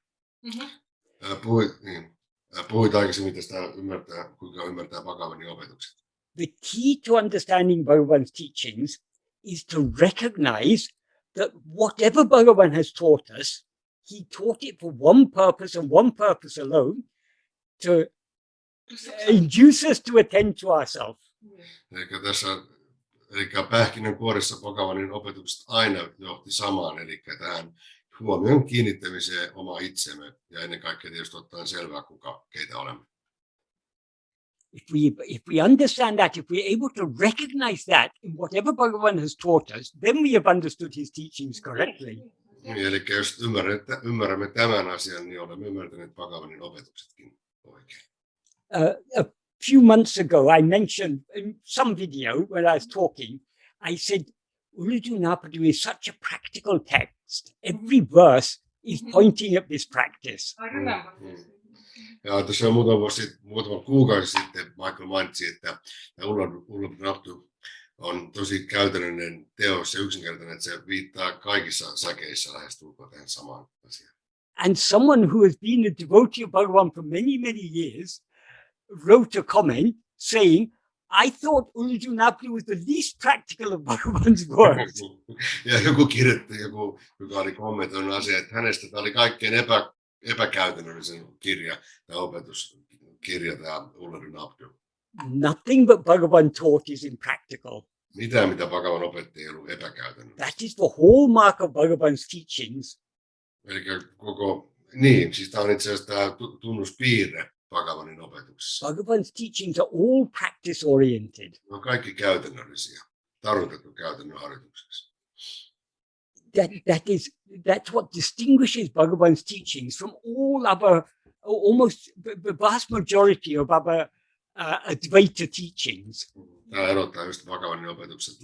Puhuit aikaisemmin tästä kuinka ymmärtää Bhagavanin opetukset. The key to understanding Bhagavan's teachings is to recognize that whatever Bhagavan has taught us, he taught it for one purpose and one purpose alone, to induce us to attend to ourselves. Eli pähkinänkuoressa Bhagavanin opetukset aina johti samaan, eli tähän huomion kiinnittämiseen oma itsemme ja ennen kaikkea tietysti ottaen selvää, keitä olemme. If we understand that, if we're able to recognize that in whatever Bhagavan has taught us, then we have understood his teachings correctly. Eli jos ymmärrämme tämän asian, niin olemme ymmärtäneet Bhagavanin opetuksetkin oikein. A few months ago, I mentioned in some video when I was talking, I said, Uḷḷadu Nāṛpadu is such a practical text. Every verse is pointing at this practice. I remember. Ja tuossa muutama kuukausi sitten Michael mainitsi, että Uḻḷadu Nāṛpadu on tosi käytännöllinen teos ja yksinkertainen, että se viittaa kaikissa säkeissä lähestulkoon tähän samaan asiaan. And someone who has been a devotee of Bhagavan for many, many years wrote a comment saying, I thought Uḷḷadu Nāṛpadu was the least practical of Bhagavan's words. Ja joku kirjoitti, joka oli kommentoinut asiaa, että hänestä tämä oli kaikkein epäkäytännöllisen kirja tai opetuskirja, tämä Uḻḷadu Nāṛpadu. Nothing but Bhagavan taught is impractical. Mitään, mitä Bhagavan opetti, ei ollut epäkäytännöllistä. That is the hallmark of Bhagavan's teachings. Eli siis tämä on itse asiassa tämä tunnuspiirre Bhagavanin opetuksessa. Bhagavan's teachings are all practice-oriented. Ne on kaikki käytännöllisiä, tarkoitettu käytännön harjoitukseksi. That's what distinguishes Bhagavan's teachings from all other, almost the vast majority of other Advaita teachings. Tämä erottaa just Bhagavanin opetukset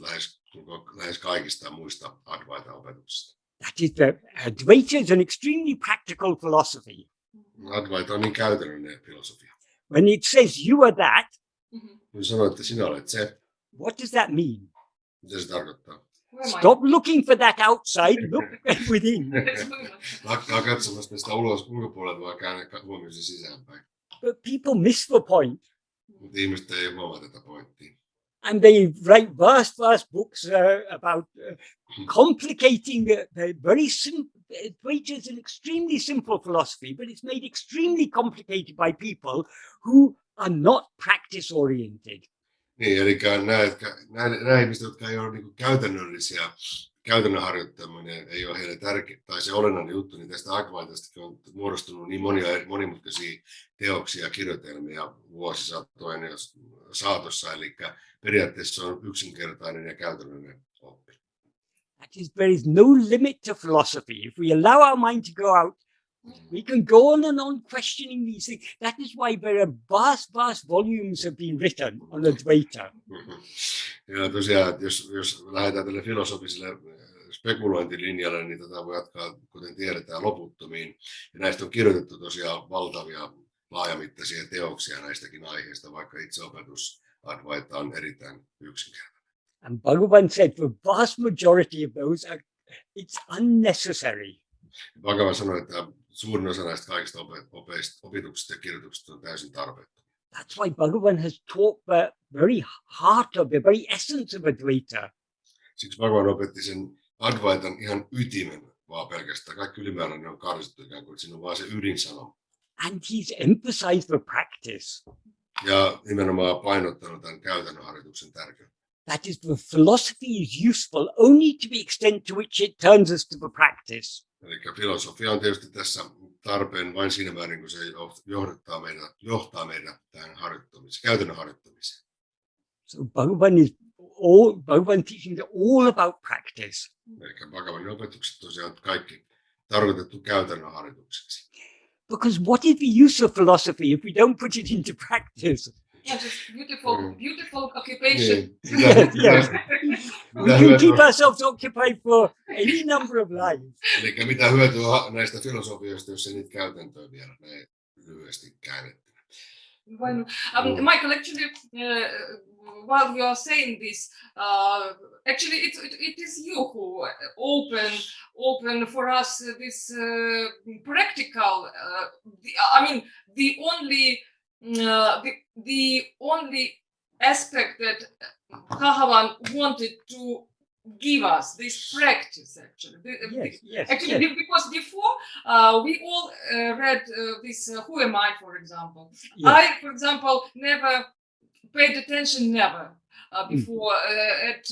lähes kaikista muista Advaita-opetuksista. That is, Advaita is an extremely practical philosophy. Advaita on niin käytännöllinen filosofia. When it says you are that, Kun sanoo, että sinä olet se, What does that mean? Mitä se tarkoittaa? Who am I? Stop looking for that outside, look within. That's who am I. Lakkaa katsomasta sitä ulkopuolelta, vaan käännä huomioon sisäänpäin. But people miss the point. Mutta ihmiset ei huomaa tätä pointtia. And they write vast books about complicating the very simple. Advaita is an extremely simple philosophy, but it's made extremely complicated by people who are not practice-oriented. Niin, eli nämä ihmiset, jotka ei ole niin käytännöllisiä, käytännön harjoittaminen ei ole heille tärkeä, tai se olennainen juttu, niin tästä Advaitastakin on muodostunut niin monia monimutkaisia teoksia ja kirjoitelmia vuosisatojen saatossa, eli periaatteessa on yksinkertainen ja käytännöllinen oppi. That is, there is no limit to philosophy. If we allow our mind to go out, we can go on and on questioning these things. That is why there are vast volumes have been written on Advaita. Ja tosiaan, jos lähdetään tälle filosofiselle spekulointilinjalle, niin tätä voi jatkaa, kuten tiedetään, loputtomiin. Ja näistä on kirjoitettu tosiaan valtavia laajamittaisia teoksia näistäkin aiheista, vaikka itseopetus Advaita on erittäin yksinkertainen. And Bhagavan said the vast majority of those it's unnecessary. Bhagavan sanoi, että suurin osa näistä kaikista opituksista ja kirjoituksista on täysin tarpeettomia. That's why Bhagavan has taught the very heart of the very essence of Advaita. Siksi Bhagavan opetti sen Advaitan ihan ytimen vaan pelkästään. Kaikki ylimääräinen on karsittu ikään kuin, että siinä on vaan se ydinsanoma. And he's emphasized the practice. Ja nimenomaan painottanut tämän käytännön harjoituksen tärkeyttä. That is, the philosophy is useful only to the extent to which it turns us to the practice. Eli filosofia on tietysti tässä tarpeen vain siinä määrin, kun se johtaa meidät tähän käytännön harjoittamiseen. So Bhagavan teaching is all about practice. Eli Bhagavanin opetukset tosiaan kaikki tarkoitettu käytännön harjoitukseksi. Because what is the use of philosophy if we don't put it into practice? Yeah, just beautiful occupation. Yes. We can keep ourselves occupied for any number of lives. Eli mitä hyötyä näistä filosofioista, jos ei niitä käytäntöä vielä näin lyhyesti käännetty. Michael, actually, while you are saying this, actually it is you who open for us this practical. The only aspect that Bhagavan wanted to give us this practice, actually. Because before we all read this Who Am I, for example. Yes. I, for example, never paid attention before at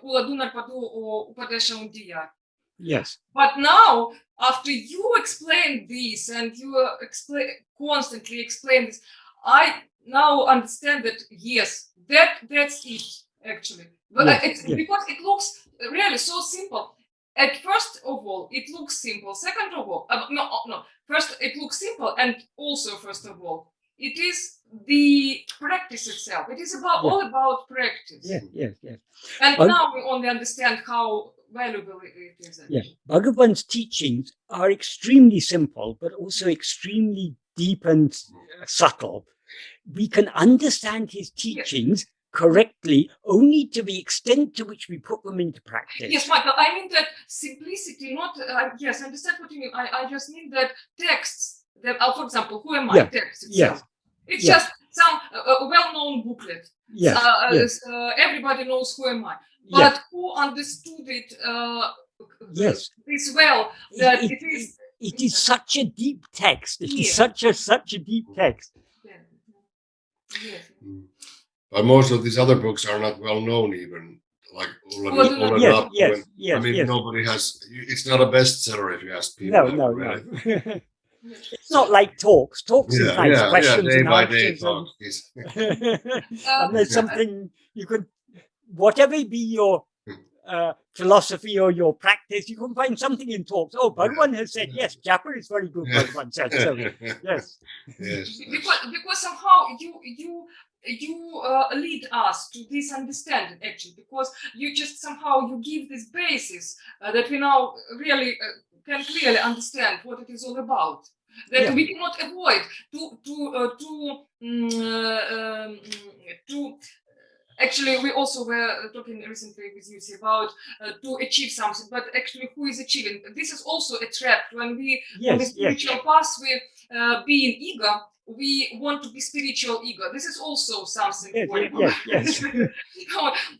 Uḷḷadu Nāṛpadu or Upadesha Undiya. Yes. But now, after you explain this and you constantly explain this, I now understand that yes, that's it actually. But because it looks really so simple. At first of all, it looks simple. Second of all, First, it looks simple, and also, first of all, it is the practice itself. It is all about practice. Yes. And now we only understand how valuable it is. Bhagavan's teachings are extremely simple, but also extremely deep and subtle. We can understand his teachings correctly only to the extent to which we put them into practice. Yes, Michael, I mean that simplicity, not, yes, I understand what you mean. I just mean that texts, that, for example, Who Am I text itself. It's just some well-known booklet. Everybody knows Who Am I. But who understood it this well, that it is such a deep text. It is such a deep text. Yes. But most of these other books are not well known, even like Uڵḷadu Nāṛpadu. Nobody has. It's not a bestseller if you ask people. No. It's not like talks. Talks is nice questions day and by answers. day talk. And there's something you could, whatever be your philosophy or your practice, you can find something in talks. Oh, Bhagavan has said yes. Japa is very good. Bhagavan said so. Yes. Because somehow you lead us to this understanding, actually, because you just somehow you give this basis that we now really can clearly understand what it is all about. That we cannot avoid to Actually, we also were talking recently with you about to achieve something, but actually, who is achieving? This is also a trap. When we on the spiritual path, we being ego, we want to be spiritual ego. This is also something. Yes.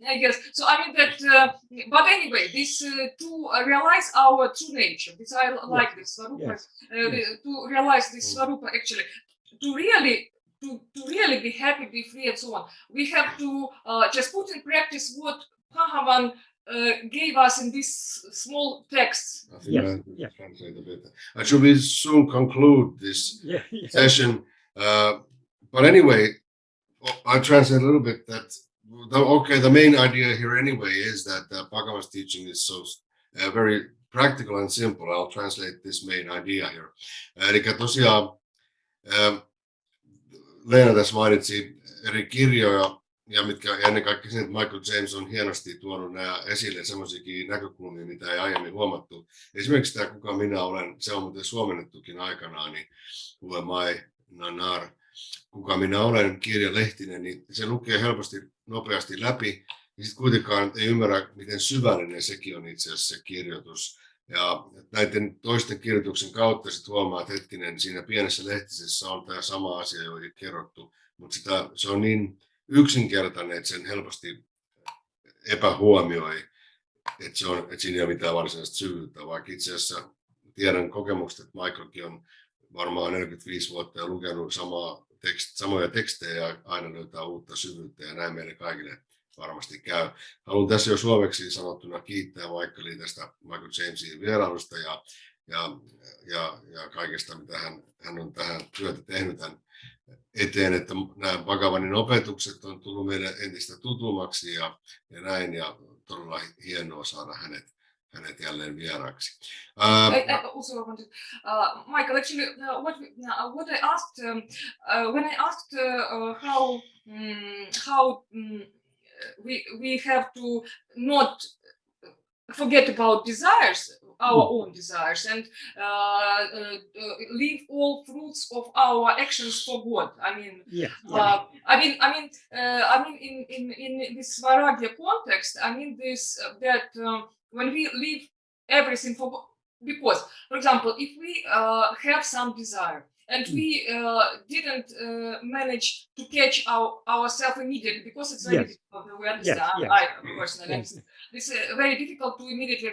Yes. So I mean that. But anyway, this to realize our true nature. This I like this Swarupa. To realize this Swarupa, actually, to really be happy, be free, and so on. We have to just put in practice what Bhagavan gave us in these small texts. I think I translate a bit. Should we soon conclude this session? But anyway, I translate a little bit that, the main idea here anyway is that Bhagavan's teaching is so very practical and simple. I'll translate this main idea here. Eli tosiaan, Leena tässä mainitsi eri kirjoja, ja mitkä ennen kaikkea sen, että Michael James on hienosti tuonut nämä esille semmoisiakin näkökulmia, mitä ei aiemmin huomattu. Esimerkiksi tämä Kuka minä olen, se on muuten suomennettukin aikanaan, niin Who am I, Nāṉ Ār, Kuka minä olen, Kirja Lehtinen, niin se lukee helposti, nopeasti läpi, ja sitten kuitenkaan ei ymmärrä, miten syvällinen sekin on itse asiassa se kirjoitus. Ja näiden toisten kirjoituksen kautta sitten huomaa, että hetkinen, siinä pienessä lehtisessä on tämä sama asia jo kerrottu, mutta se on niin yksinkertainen, että sen helposti epähuomioi, että siinä ei ole mitään varsinaista syvyyttä, vaikka itse asiassa tiedän kokemukset, että Michaelkin on varmaan 45 vuotta ja lukenut samoja tekstejä ja aina löytää uutta syvyyttä, ja näin meille kaikille varmasti käy. Haluan tässä jo suomeksi sanottuna kiittää Michaelia tästä Michael Jamesin vierailusta ja kaikesta, mitä hän on tähän työtä tehnyt tämän eteen, että nämä Bhagavanin opetukset on tullut meille entistä tutummaksi ja näin, ja todella hienoa saada hänet jälleen vieraaksi. I also wanted, Michael, actually, what I asked when I asked how we have to not forget about desires, our own desires, and leave all fruits of our actions for God. I mean, in this vairāgya context, I mean this that when we leave everything for God, because, for example, if we have some desire and we didn't manage to catch ourselves immediately, because it's very difficult, we understand, I personally, it's very difficult to immediately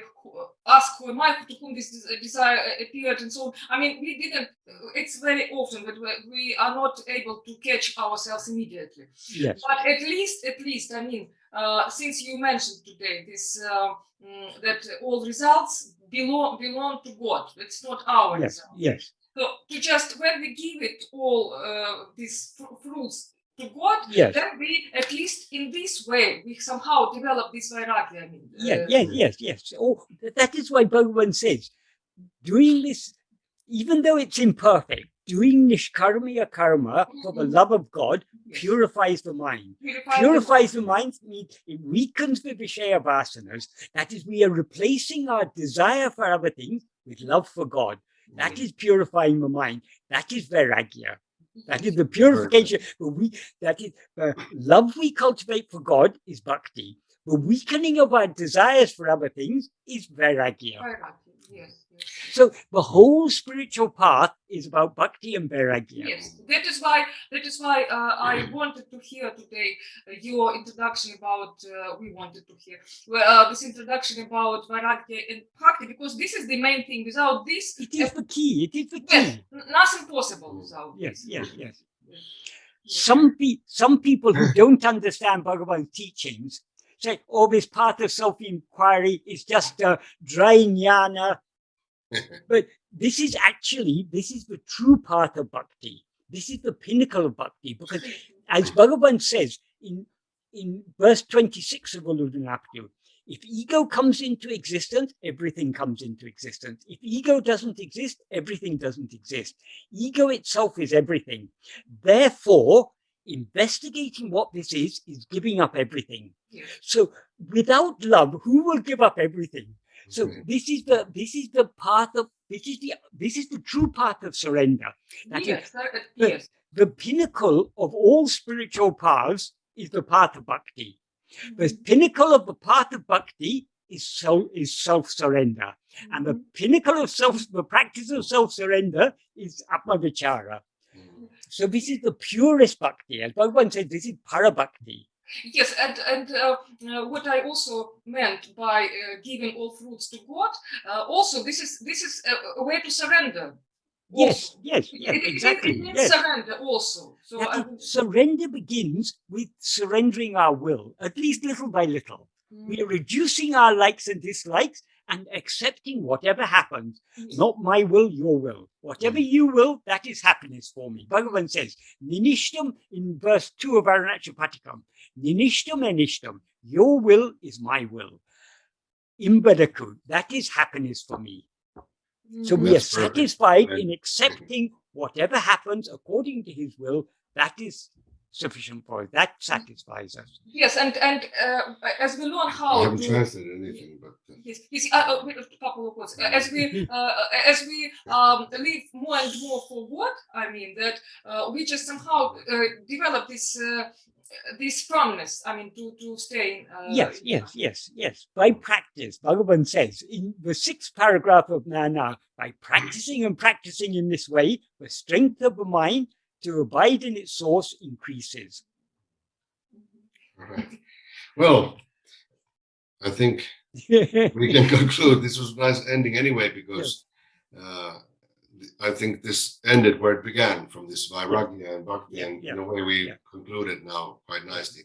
ask who am I, to whom this desire appeared, and so on. I mean, we didn't, it's very often that we are not able to catch ourselves immediately. But at least, I mean, since you mentioned today this, that all results belong to God, it's not our results. So to just, when we give it all these fruits to God, then we, at least in this way, we somehow develop this vairāgya. Yes. Oh, that is why Bhagavan says, doing this, even though it's imperfect, doing nishkarmiya karma for the love of God purifies the mind. Purifies the mind means it weakens the vishaya vasanas. That is, we are replacing our desire for other things with love for God. That is purifying the mind. That is vairāgya. That is the purification. That is the love we cultivate for God is bhakti. The weakening of our desires for other things is vairāgya. Yes. So the whole spiritual path is about bhakti and vairāgya. Yes, that is why I wanted to hear today your introduction about. We wanted to hear this introduction about vairāgya and bhakti, because this is the main thing. Without this, it is the key. It is the key. Yes, nothing possible without. Yes. Some people who don't understand Bhagavan's teachings say, "Oh, this path of self-enquiry is just a dry jnana." But this is the true path of bhakti. This is the pinnacle of bhakti, because as Bhagavan says in verse 26 of Uḷḷadu Nāṛpadu, if ego comes into existence, everything comes into existence. If ego doesn't exist, everything doesn't exist. Ego itself is everything. Therefore, investigating what this is giving up everything. So without love, who will give up everything? So this is the true path of surrender. The pinnacle of all spiritual paths is the path of bhakti. The pinnacle of the path of bhakti is self-surrender. And the pinnacle of the practice of self-surrender is Atma-vichara. So this is the purest bhakti. As Bhagavan said, this is para-bhakti. Yes, and what I also meant by giving all fruits to God, also this is a way to surrender. Yes, Also. yes, exactly. It means Yes. surrender also. So surrender begins with surrendering our will, at least little by little. We are reducing our likes and dislikes and accepting whatever happens. Not my will, your will. Whatever you will, that is happiness for me. Bhagavan says, Ninishtam, in verse 2 of Aruṇācala Padigam, Ninishtam enishtam, your will is my will. Imbadaku, that is happiness for me. So we are satisfied in accepting whatever happens according to his will. That is sufficient for us. That satisfies us. Yes, and as we learn how I haven't translated anything, but yes, a couple of words. As we live more and more for God, I mean that we just somehow develop this firmness. I mean to stay. Yes. By practice, Bhagavan says in the 6th paragraph of Nāṇ Ār, by practicing and practicing in this way, the strength of the mind to abide in its source increases. right. Well, I think we can conclude. This was a nice ending anyway, because I think this ended where it began, from this vairāgya and bhakti, and in a way we concluded now quite nicely.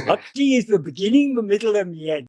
Bhakti is the beginning, the middle, and the end.